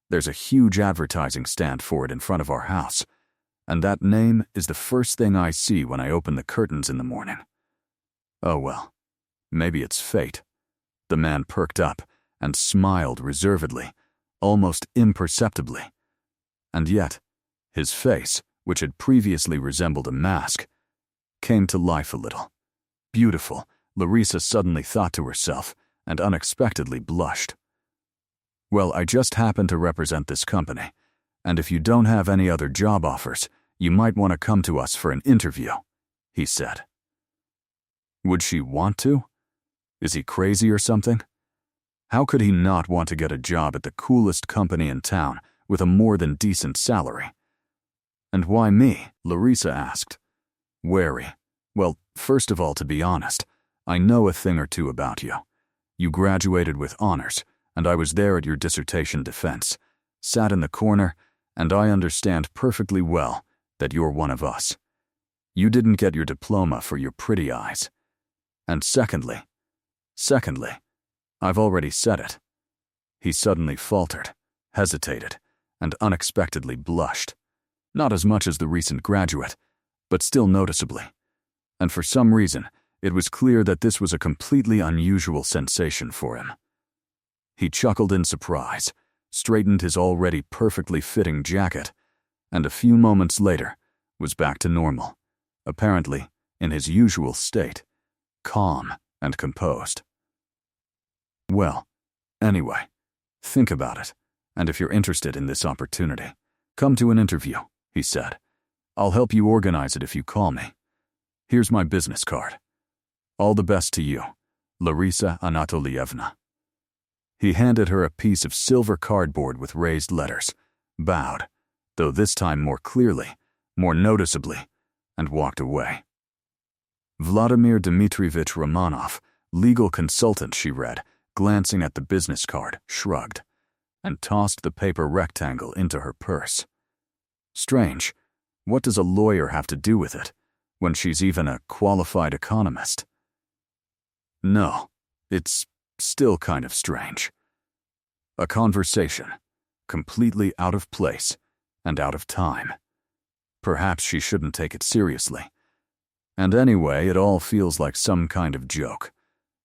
There's a huge advertising stand for it in front of our house. And that name is the first thing I see when I open the curtains in the morning. Oh well, maybe it's fate. The man perked up and smiled reservedly, almost imperceptibly. And yet, his face, which had previously resembled a mask, came to life a little. Beautiful, Larisa suddenly thought to herself, and unexpectedly blushed. "Well, I just happen to represent this company, and if you don't have any other job offers, you might want to come to us for an interview," he said. Would she want to? Is he crazy or something? How could he not want to get a job at the coolest company in town with a more than decent salary? "And why me?" Larisa asked. Wary. "Well, first of all, to be honest, I know a thing or two about you. You graduated with honors, and I was there at your dissertation defense, sat in the corner, and I understand perfectly well that you're one of us. You didn't get your diploma for your pretty eyes. And secondly, I've already said it." He suddenly faltered, hesitated, and unexpectedly blushed. Not as much as the recent graduate, but still noticeably. And for some reason, it was clear that this was a completely unusual sensation for him. He chuckled in surprise, straightened his already perfectly fitting jacket, and a few moments later was back to normal, apparently in his usual state, calm and composed. "Well, anyway, think about it, and if you're interested in this opportunity, come to an interview," he said. "I'll help you organize it if you call me. Here's my business card. All the best to you, Larisa Anatolievna." He handed her a piece of silver cardboard with raised letters, bowed, though this time more clearly, more noticeably, and walked away. "Vladimir Dmitrievich Romanov, legal consultant," she read, glancing at the business card, shrugged, and tossed the paper rectangle into her purse. Strange, what does a lawyer have to do with it, when she's even a qualified economist? No, it's still kind of strange. A conversation, completely out of place and out of time. Perhaps she shouldn't take it seriously. And anyway, it all feels like some kind of joke,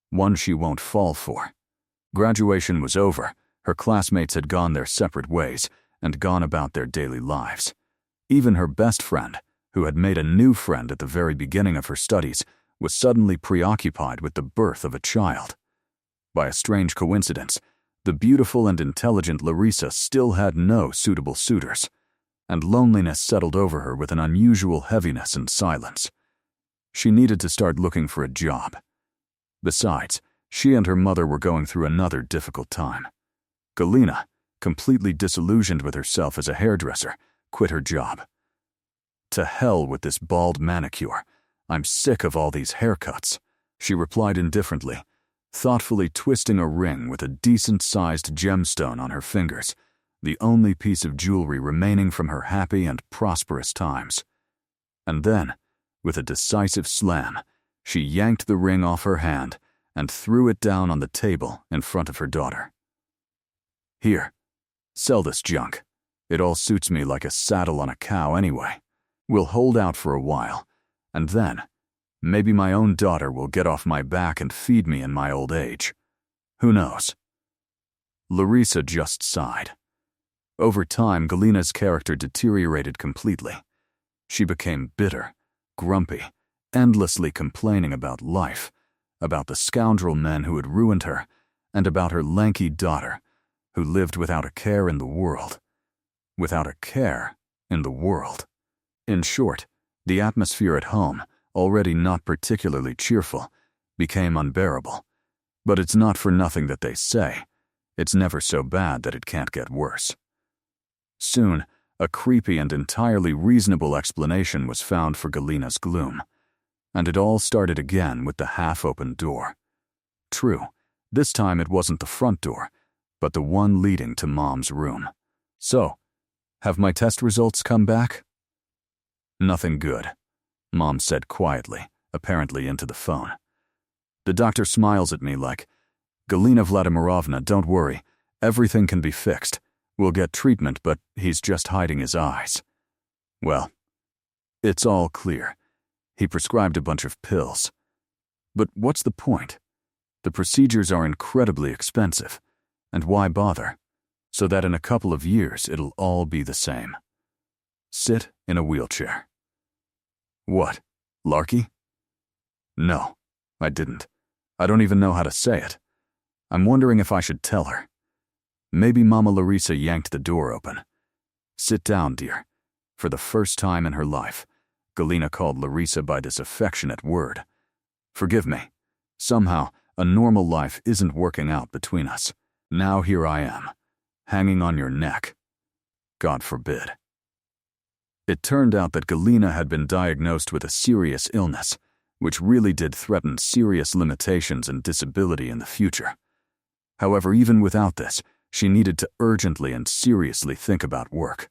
one she won't fall for. Graduation was over, her classmates had gone their separate ways and gone about their daily lives. Even her best friend, who had made a new friend at the very beginning of her studies, was suddenly preoccupied with the birth of a child. By a strange coincidence, the beautiful and intelligent Larisa still had no suitable suitors, and loneliness settled over her with an unusual heaviness and silence. She needed to start looking for a job. Besides, she and her mother were going through another difficult time. Galina, completely disillusioned with herself as a hairdresser, quit her job. "To hell with this bald manicure. I'm sick of all these haircuts," she replied indifferently, thoughtfully twisting a ring with a decent-sized gemstone on her fingers, the only piece of jewelry remaining from her happy and prosperous times. And then, with a decisive slam, She yanked the ring off her hand and threw it down on the table in front of her daughter. "Here, sell this junk. It all suits me like a saddle on a cow anyway. We'll hold out for a while, and then maybe my own daughter will get off my back and feed me in my old age. Who knows?" Larisa just sighed. Over time, Galina's character deteriorated completely. She became bitter, grumpy, endlessly complaining about life, about the scoundrel men who had ruined her, and about her lanky daughter, who lived without a care in the world. Without a care in the world. In short, the atmosphere at home, already not particularly cheerful, became unbearable. But it's not for nothing that they say, it's never so bad that it can't get worse. Soon, a creepy and entirely reasonable explanation was found for Galina's gloom, and it all started again with the half-open door. True, this time it wasn't the front door, but the one leading to Mom's room. "So, have my test results come back?" "Nothing good," Mom said quietly, apparently into the phone. The doctor smiles at me like, "Galina Vladimirovna, don't worry, everything can be fixed. We'll get treatment, but he's just hiding his eyes." Well, it's all clear. He prescribed a bunch of pills. But what's the point? The procedures are incredibly expensive, and why bother? So that in a couple of years it'll all be the same. Sit in a wheelchair. What, Larky? No, I didn't. I don't even know how to say it. I'm wondering if I should tell her. Maybe Mama Larisa yanked the door open. "Sit down, dear." For the first time in her life, Galina called Larisa by this affectionate word. "Forgive me. Somehow, a normal life isn't working out between us. Now here I am, hanging on your neck. God forbid." It turned out that Galina had been diagnosed with a serious illness, which really did threaten serious limitations and disability in the future. However, even without this, she needed to urgently and seriously think about work.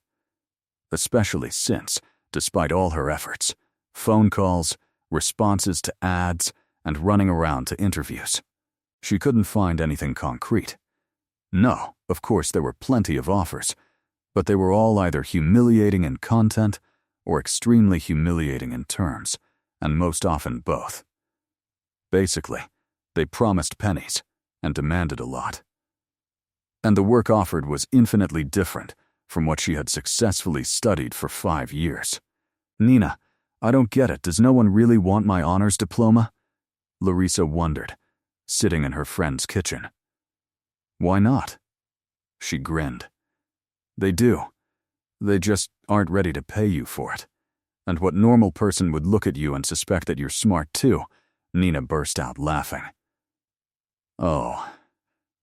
Especially since, despite all her efforts, phone calls, responses to ads, and running around to interviews, she couldn't find anything concrete. No, of course there were plenty of offers, but they were all either humiliating in content or extremely humiliating in terms, and most often both. Basically, they promised pennies and demanded a lot. And the work offered was infinitely different from what she had successfully studied for 5 years. "Nina, I don't get it. Does no one really want my honors diploma?" Larisa wondered, sitting in her friend's kitchen. "Why not?" She grinned. "They do. They just aren't ready to pay you for it. And what normal person would look at you and suspect that you're smart too?" Nina burst out laughing. "Oh,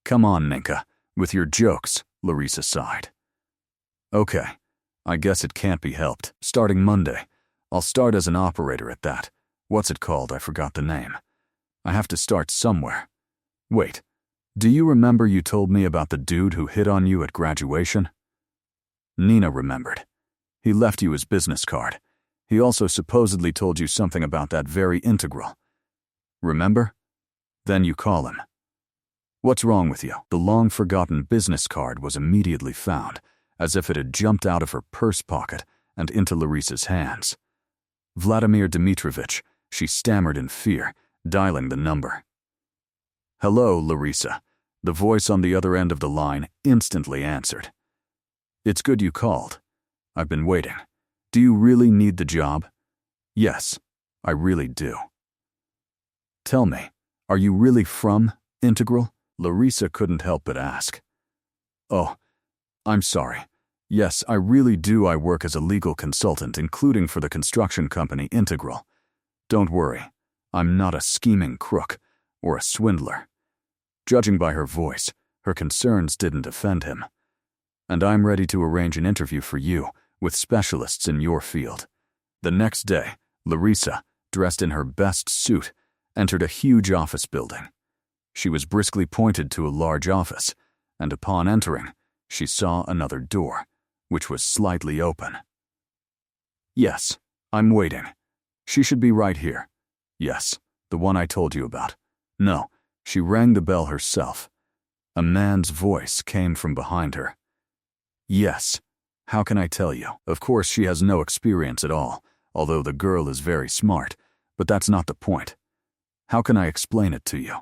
come on, Ninka, with your jokes," Larisa sighed. "Okay, I guess it can't be helped. Starting Monday, I'll start as an operator at that. What's it called? I forgot the name. I have to start somewhere. Wait, do you remember you told me about the dude who hit on you at graduation?" Nina remembered. "He left you his business card. He also supposedly told you something about that very integral. Remember? Then you call him. What's wrong with you?" The long-forgotten business card was immediately found, as if it had jumped out of her purse pocket and into Larisa's hands. "Vladimir Dmitrovich," she stammered in fear, dialing the number. "Hello, Larisa." The voice on the other end of the line instantly answered. "It's good you called. I've been waiting. Do you really need the job?" "Yes, I really do." "Tell me, are you really from Integral?" Larisa couldn't help but ask. "Oh, I'm sorry. Yes, I really do. I work as a legal consultant, including for the construction company Integral. Don't worry, I'm not a scheming crook or a swindler." Judging by her voice, her concerns didn't offend him. "And I'm ready to arrange an interview for you with specialists in your field." The next day, Larisa, dressed in her best suit, entered a huge office building. She was briskly pointed to a large office, and upon entering, she saw another door, which was slightly open. "Yes, I'm waiting. She should be right here. Yes, The one I told you about. No, she rang the bell herself. A man's voice came from behind her. Yes. How can I tell you? Of course, she has no experience at all, although the girl is very smart, but that's not the point. How can I explain it to you?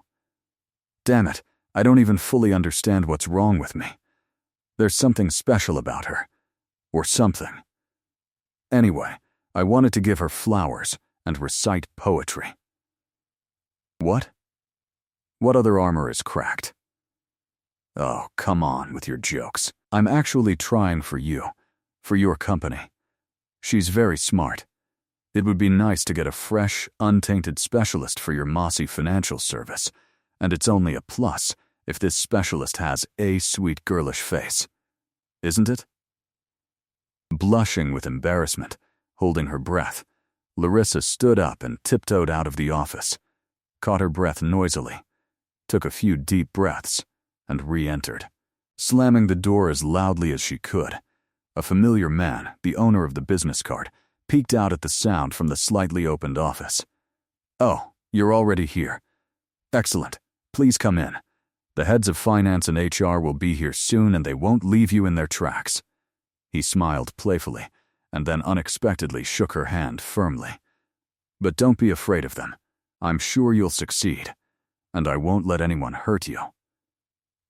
Damn it, I don't even fully understand what's wrong with me. There's something special about her. Or something. Anyway, I wanted to give her flowers and recite poetry. What? What other armor is cracked? Oh, come on with your jokes. I'm actually trying for you, for your company. She's very smart. It would be nice to get a fresh, untainted specialist for your mossy financial service, and it's only a plus if this specialist has a sweet girlish face. Isn't it? Blushing with embarrassment, holding her breath, Larisa stood up and tiptoed out of the office, caught her breath noisily, took a few deep breaths, and re-entered, slamming the door as loudly as she could. A familiar man, the owner of the business card, peeked out at the sound from the slightly opened office. Oh, you're already here. Excellent. Please come in. The heads of finance and HR will be here soon and they won't leave you in their tracks. He smiled playfully and then unexpectedly shook her hand firmly. But don't be afraid of them. I'm sure you'll succeed, and I won't let anyone hurt you.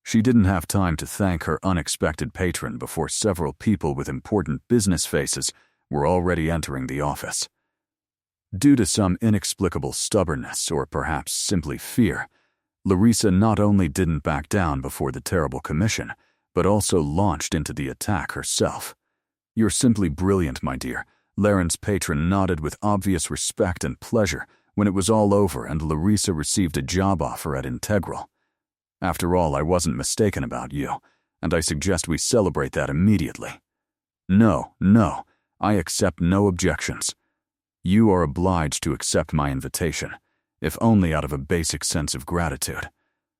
She didn't have time to thank her unexpected patron before several people with important business faces were already entering the office. Due to some inexplicable stubbornness or perhaps simply fear, Larisa not only didn't back down before the terrible commission, but also launched into the attack herself. You're simply brilliant, my dear. Laren's patron nodded with obvious respect and pleasure when it was all over and Larisa received a job offer at Integral. After all, I wasn't mistaken about you, and I suggest we celebrate that immediately. No, I accept no objections. You are obliged to accept my invitation, if only out of a basic sense of gratitude,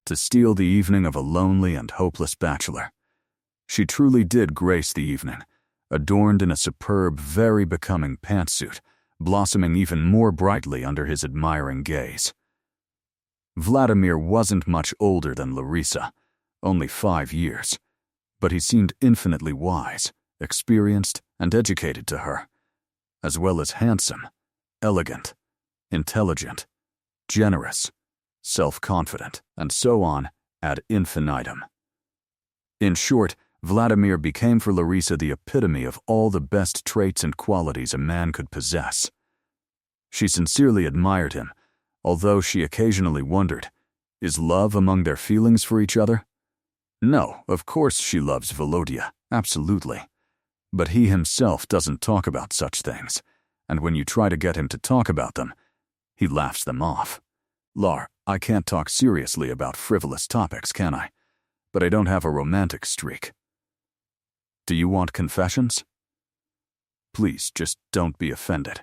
to steal the evening of a lonely and hopeless bachelor. She truly did grace the evening, adorned in a superb, very becoming pantsuit, blossoming even more brightly under his admiring gaze. Vladimir wasn't much older than Larisa, only 5 years, but he seemed infinitely wise, experienced, and educated to her, as well as handsome, elegant, intelligent, generous, self-confident, and so on ad infinitum. In short, Vladimir became for Larisa the epitome of all the best traits and qualities a man could possess. She sincerely admired him, although she occasionally wondered, is love among their feelings for each other? No, of course she loves Volodya, absolutely. But he himself doesn't talk about such things, and when you try to get him to talk about them, he laughs them off. Lar, I can't talk seriously about frivolous topics, can I? But I don't have a romantic streak. Do you want confessions? Please, just don't be offended.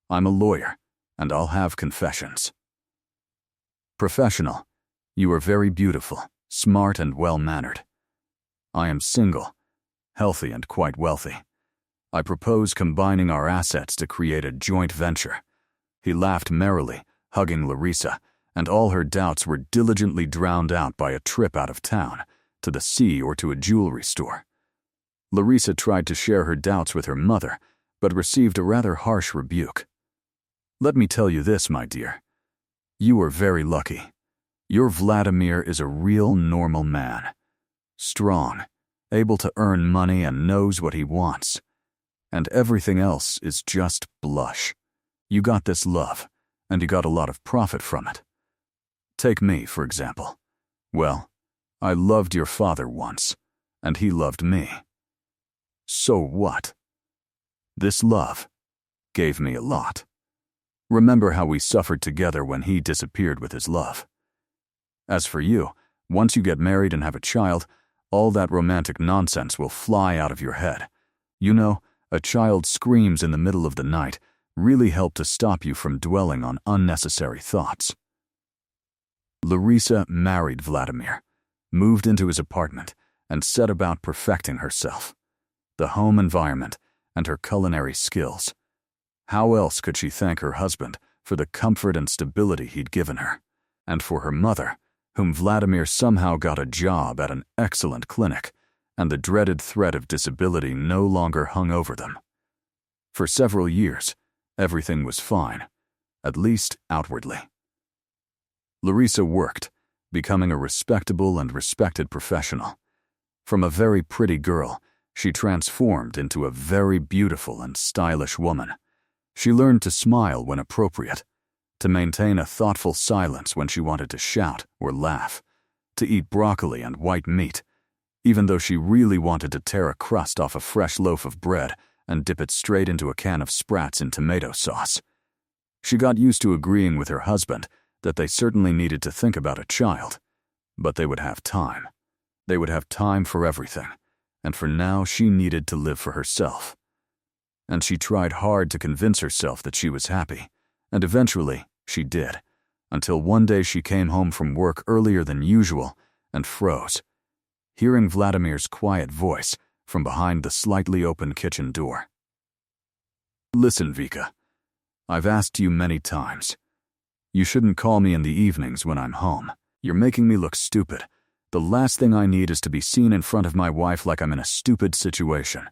I'm a lawyer, and I'll have confessions. Professional, you are very beautiful, smart and well-mannered. I am single, healthy and quite wealthy. I propose combining our assets to create a joint venture. He laughed merrily, hugging Larisa, and all her doubts were diligently drowned out by a trip out of town, to the sea or to a jewelry store. Larisa tried to share her doubts with her mother, but received a rather harsh rebuke. Let me tell you this, my dear. You are very lucky. Your Vladimir is a real normal man. Strong, able to earn money and knows what he wants. And everything else is just blush. You got this love, and you got a lot of profit from it. Take me, for example. Well, I loved your father once, and he loved me. So what? This love gave me a lot. Remember how we suffered together when he disappeared with his love. As for you, once you get married and have a child, all that romantic nonsense will fly out of your head. You know, a child's screams in the middle of the night really help to stop you from dwelling on unnecessary thoughts. Larisa married Vladimir, moved into his apartment, and set about perfecting herself, the home environment, and her culinary skills. How else could she thank her husband for the comfort and stability he'd given her, and for her mother, whom Vladimir somehow got a job at an excellent clinic, and the dreaded threat of disability no longer hung over them. For several years, everything was fine, at least outwardly. Larisa worked, becoming a respectable and respected professional. From a very pretty girl, she transformed into a very beautiful and stylish woman. She learned to smile when appropriate, to maintain a thoughtful silence when she wanted to shout or laugh, to eat broccoli and white meat, even though she really wanted to tear a crust off a fresh loaf of bread and dip it straight into a can of Sprats in tomato sauce. She got used to agreeing with her husband that they certainly needed to think about a child, but they would have time. They would have time for everything, and for now she needed to live for herself. And she tried hard to convince herself that she was happy, and eventually she did, until one day she came home from work earlier than usual and froze, hearing Vladimir's quiet voice from behind the slightly open kitchen door. "Listen, Vika, I've asked you many times. You shouldn't call me in the evenings when I'm home. You're making me look stupid. The last thing I need is to be seen in front of my wife like I'm in a stupid situation."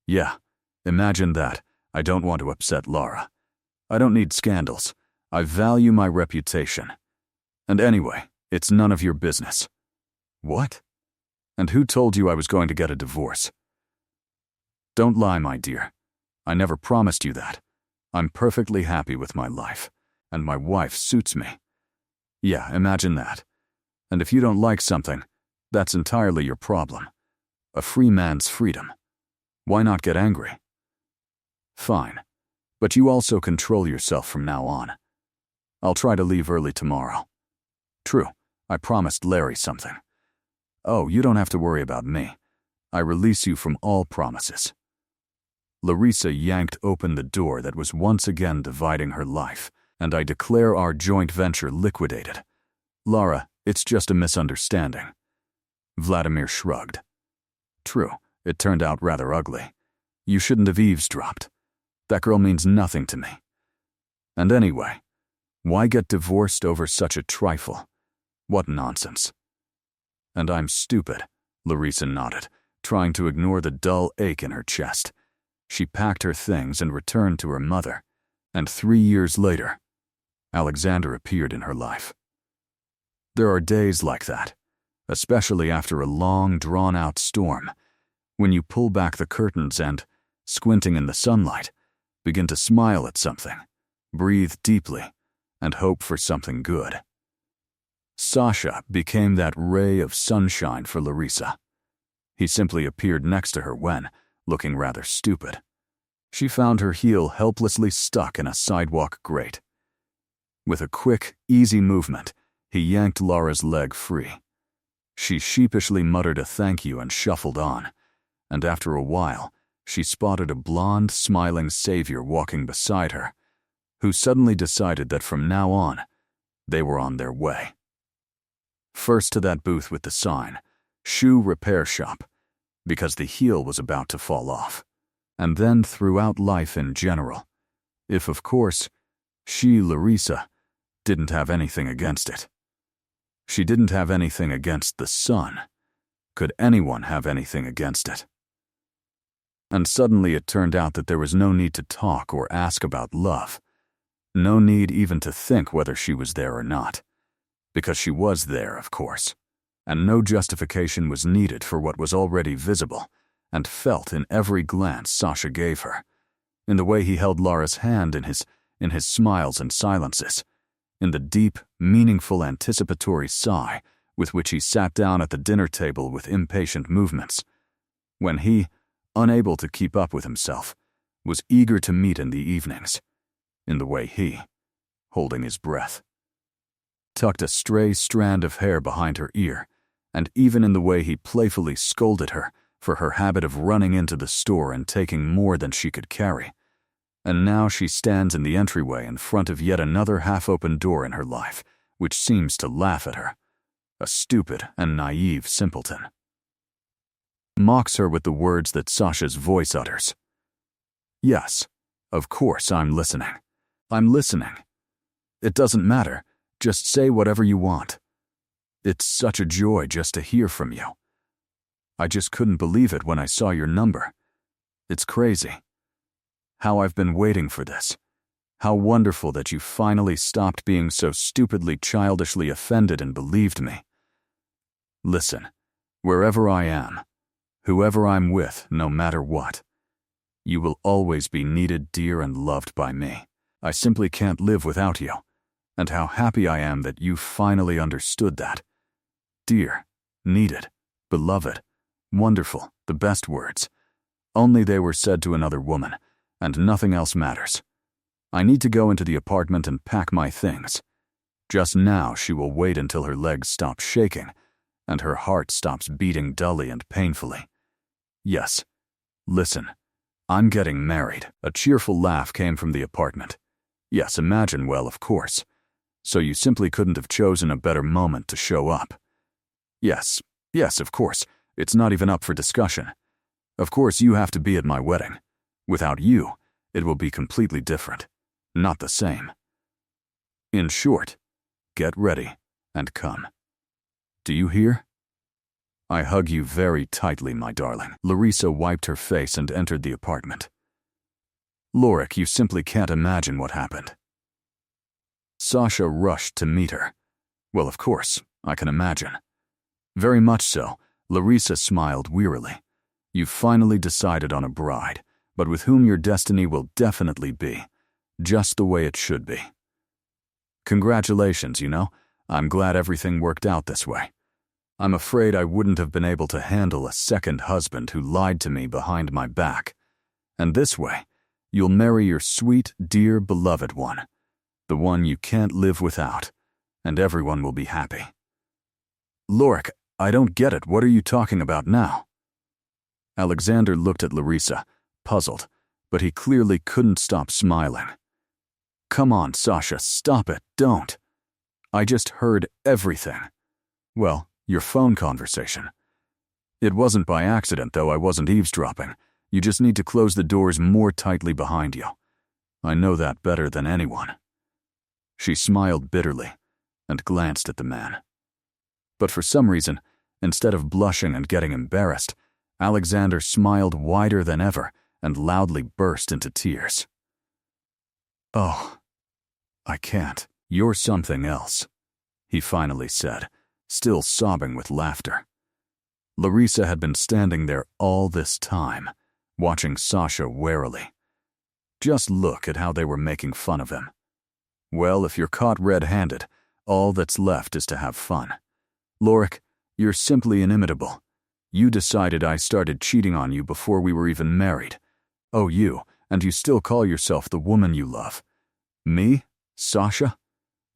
"Yeah, imagine that. I don't want to upset Lara. I don't need scandals. I value my reputation. And anyway, it's none of your business." "What? And who told you I was going to get a divorce?" "Don't lie, my dear. I never promised you that. I'm perfectly happy with my life, and my wife suits me. Yeah, imagine that. And if you don't like something, that's entirely your problem. A free man's freedom. Why not get angry?" "Fine. But you also control yourself from now on. I'll try to leave early tomorrow. True, I promised Larry something. Oh, you don't have to worry about me. I release you from all promises." Larisa yanked open the door that was once again dividing her life, and I declare our joint venture liquidated. "Lara, it's just a misunderstanding." Vladimir shrugged. "True, it turned out rather ugly. You shouldn't have eavesdropped. That girl means nothing to me. And anyway, why get divorced over such a trifle? What nonsense." "And I'm stupid," Larisa nodded, trying to ignore the dull ache in her chest. She packed her things and returned to her mother, and 3 years later, Alexander appeared in her life. There are days like that, especially after a long, drawn-out storm, when you pull back the curtains and, squinting in the sunlight, begin to smile at something, breathe deeply, and hope for something good. Sasha became that ray of sunshine for Larisa. He simply appeared next to her when, looking rather stupid, she found her heel helplessly stuck in a sidewalk grate. With a quick, easy movement, he yanked Lara's leg free. She sheepishly muttered a thank you and shuffled on, and after a while, she spotted a blonde, smiling savior walking beside her, who suddenly decided that from now on, they were on their way. First to that booth with the sign, "Shoe Repair Shop," because the heel was about to fall off, and then throughout life in general, if, of course, she, Larisa, didn't have anything against it. She didn't have anything against the sun. Could anyone have anything against it? And suddenly it turned out that there was no need to talk or ask about love. No need even to think whether she was there or not. Because she was there, of course. And no justification was needed for what was already visible and felt in every glance Sasha gave her, in the way he held Lara's hand in his smiles and silences, in the deep, meaningful anticipatory sigh with which he sat down at the dinner table with impatient movements, when he, unable to keep up with himself, was eager to meet in the evenings, in the way he, holding his breath, tucked a stray strand of hair behind her ear, and even in the way he playfully scolded her for her habit of running into the store and taking more than she could carry. And now she stands in the entryway in front of yet another half-open door in her life, which seems to laugh at her, a stupid and naive simpleton. Mocks her with the words that Sasha's voice utters. Yes, of course I'm listening. I'm listening. It doesn't matter. Just say whatever you want. It's such a joy just to hear from you. I just couldn't believe it when I saw your number. It's crazy. How I've been waiting for this. How wonderful that you finally stopped being so stupidly childishly offended and believed me. Listen, wherever I am, whoever I'm with, no matter what, you will always be needed, dear, and loved by me. I simply can't live without you, and how happy I am that you finally understood that. Dear, needed, beloved, wonderful, the best words. Only they were said to another woman, and nothing else matters. I need to go into the apartment and pack my things. Just now she will wait until her legs stop shaking, and her heart stops beating dully and painfully. Yes, listen, I'm getting married. A cheerful laugh came from the apartment. Yes, imagine, well, of course. So you simply couldn't have chosen a better moment to show up. Yes, of course, it's not even up for discussion. Of course you have to be at my wedding. Without you, it will be completely different. Not the same. In short, get ready and come. Do you hear? I hug you very tightly, my darling. Larisa wiped her face and entered the apartment. Lorik, you simply can't imagine what happened. Sasha rushed to meet her. Well, of course, I can imagine. Very much so, Larisa smiled wearily. You've finally decided on a bride, but with whom your destiny will definitely be, just the way it should be. Congratulations, I'm glad everything worked out this way. I'm afraid I wouldn't have been able to handle a second husband who lied to me behind my back. And this way, you'll marry your sweet, dear, beloved one, the one you can't live without, and everyone will be happy. Lorik, I don't get it. What are you talking about now? Alexander looked at Larisa, puzzled, but he clearly couldn't stop smiling. Come on, Sasha, stop it, don't. I just heard everything. Well, your phone conversation. It wasn't by accident, though. I wasn't eavesdropping. You just need to close the doors more tightly behind you. I know that better than anyone. She smiled bitterly and glanced at the man. But for some reason, instead of blushing and getting embarrassed, Alexander smiled wider than ever and loudly burst into tears. Oh, I can't. You're something else, he finally said, still sobbing with laughter. Larisa had been standing there all this time, watching Sasha warily. Just look at how they were making fun of him. Well, if you're caught red-handed, all that's left is to have fun. Lorik, you're simply inimitable. You decided I started cheating on you before we were even married. Oh, and you still call yourself the woman you love. Me? Sasha?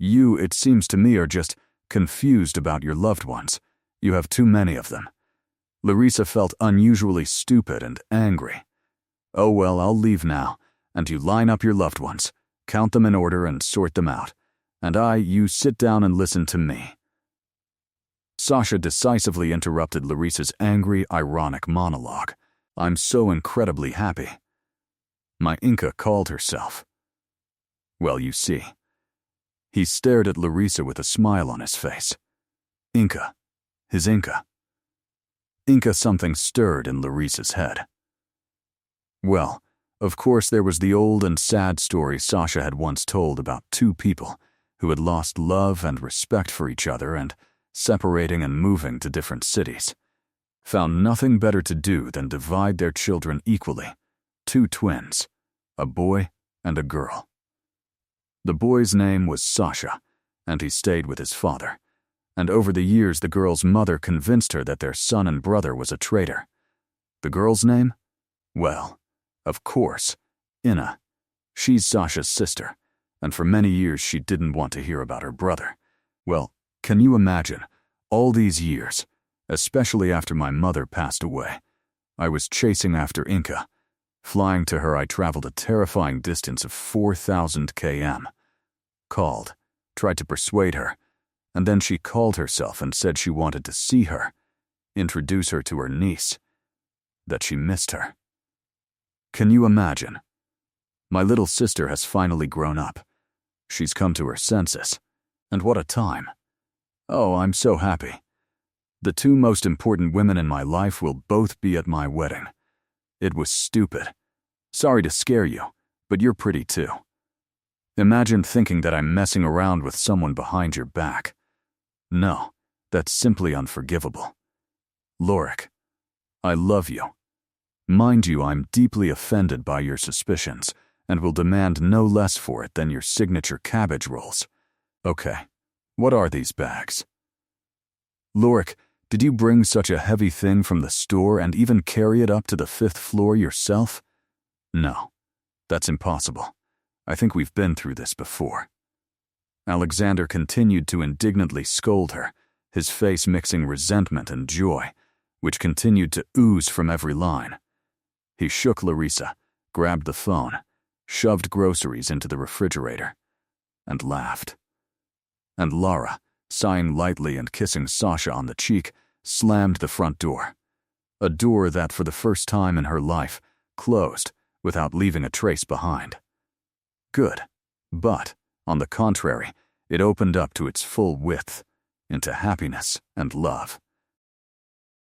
You, it seems to me, are just confused about your loved ones. You have too many of them. Larisa felt unusually stupid and angry. Oh well, I'll leave now, and you line up your loved ones, count them in order and sort them out. And you sit down and listen to me. Sasha decisively interrupted Larisa's angry, ironic monologue. I'm so incredibly happy. My Inca called herself. Well, you see. He stared at Larisa with a smile on his face. Inca. His Inca. Inca, something stirred in Larisa's head. Well, of course there was the old and sad story Sasha had once told about two people who had lost love and respect for each other and, separating and moving to different cities, found nothing better to do than divide their children equally, two twins, a boy and a girl. The boy's name was Sasha, and he stayed with his father, and over the years the girl's mother convinced her that their son and brother was a traitor. The girl's name? Well, of course, Inna. She's Sasha's sister, and for many years she didn't want to hear about her brother. Well, can you imagine, all these years, especially after my mother passed away, I was chasing after Inca. Flying to her, I traveled a terrifying distance of 4,000 km. Called, tried to persuade her, and then she called herself and said she wanted to see her, introduce her to her niece, that she missed her. Can you imagine? My little sister has finally grown up, She's come to her senses. And what a time. Oh, I'm so happy. The two most important women in my life will both be at my wedding. It was stupid. Sorry to scare you, but you're pretty too. Imagine thinking that I'm messing around with someone behind your back. No, that's simply unforgivable. Lorik, I love you. Mind you, I'm deeply offended by your suspicions and will demand no less for it than your signature cabbage rolls. Okay, what are these bags? Lorik, did you bring such a heavy thing from the store and even carry it up to the 5th floor yourself? No, that's impossible. I think we've been through this before. Alexander continued to indignantly scold her, his face mixing resentment and joy, which continued to ooze from every line. He shook Larisa, grabbed the phone, shoved groceries into the refrigerator, and laughed. And Lara, sighing lightly and kissing Sasha on the cheek, slammed the front door. A door that, for the first time in her life, closed without leaving a trace behind. Good. But, on the contrary, it opened up to its full width, into happiness and love.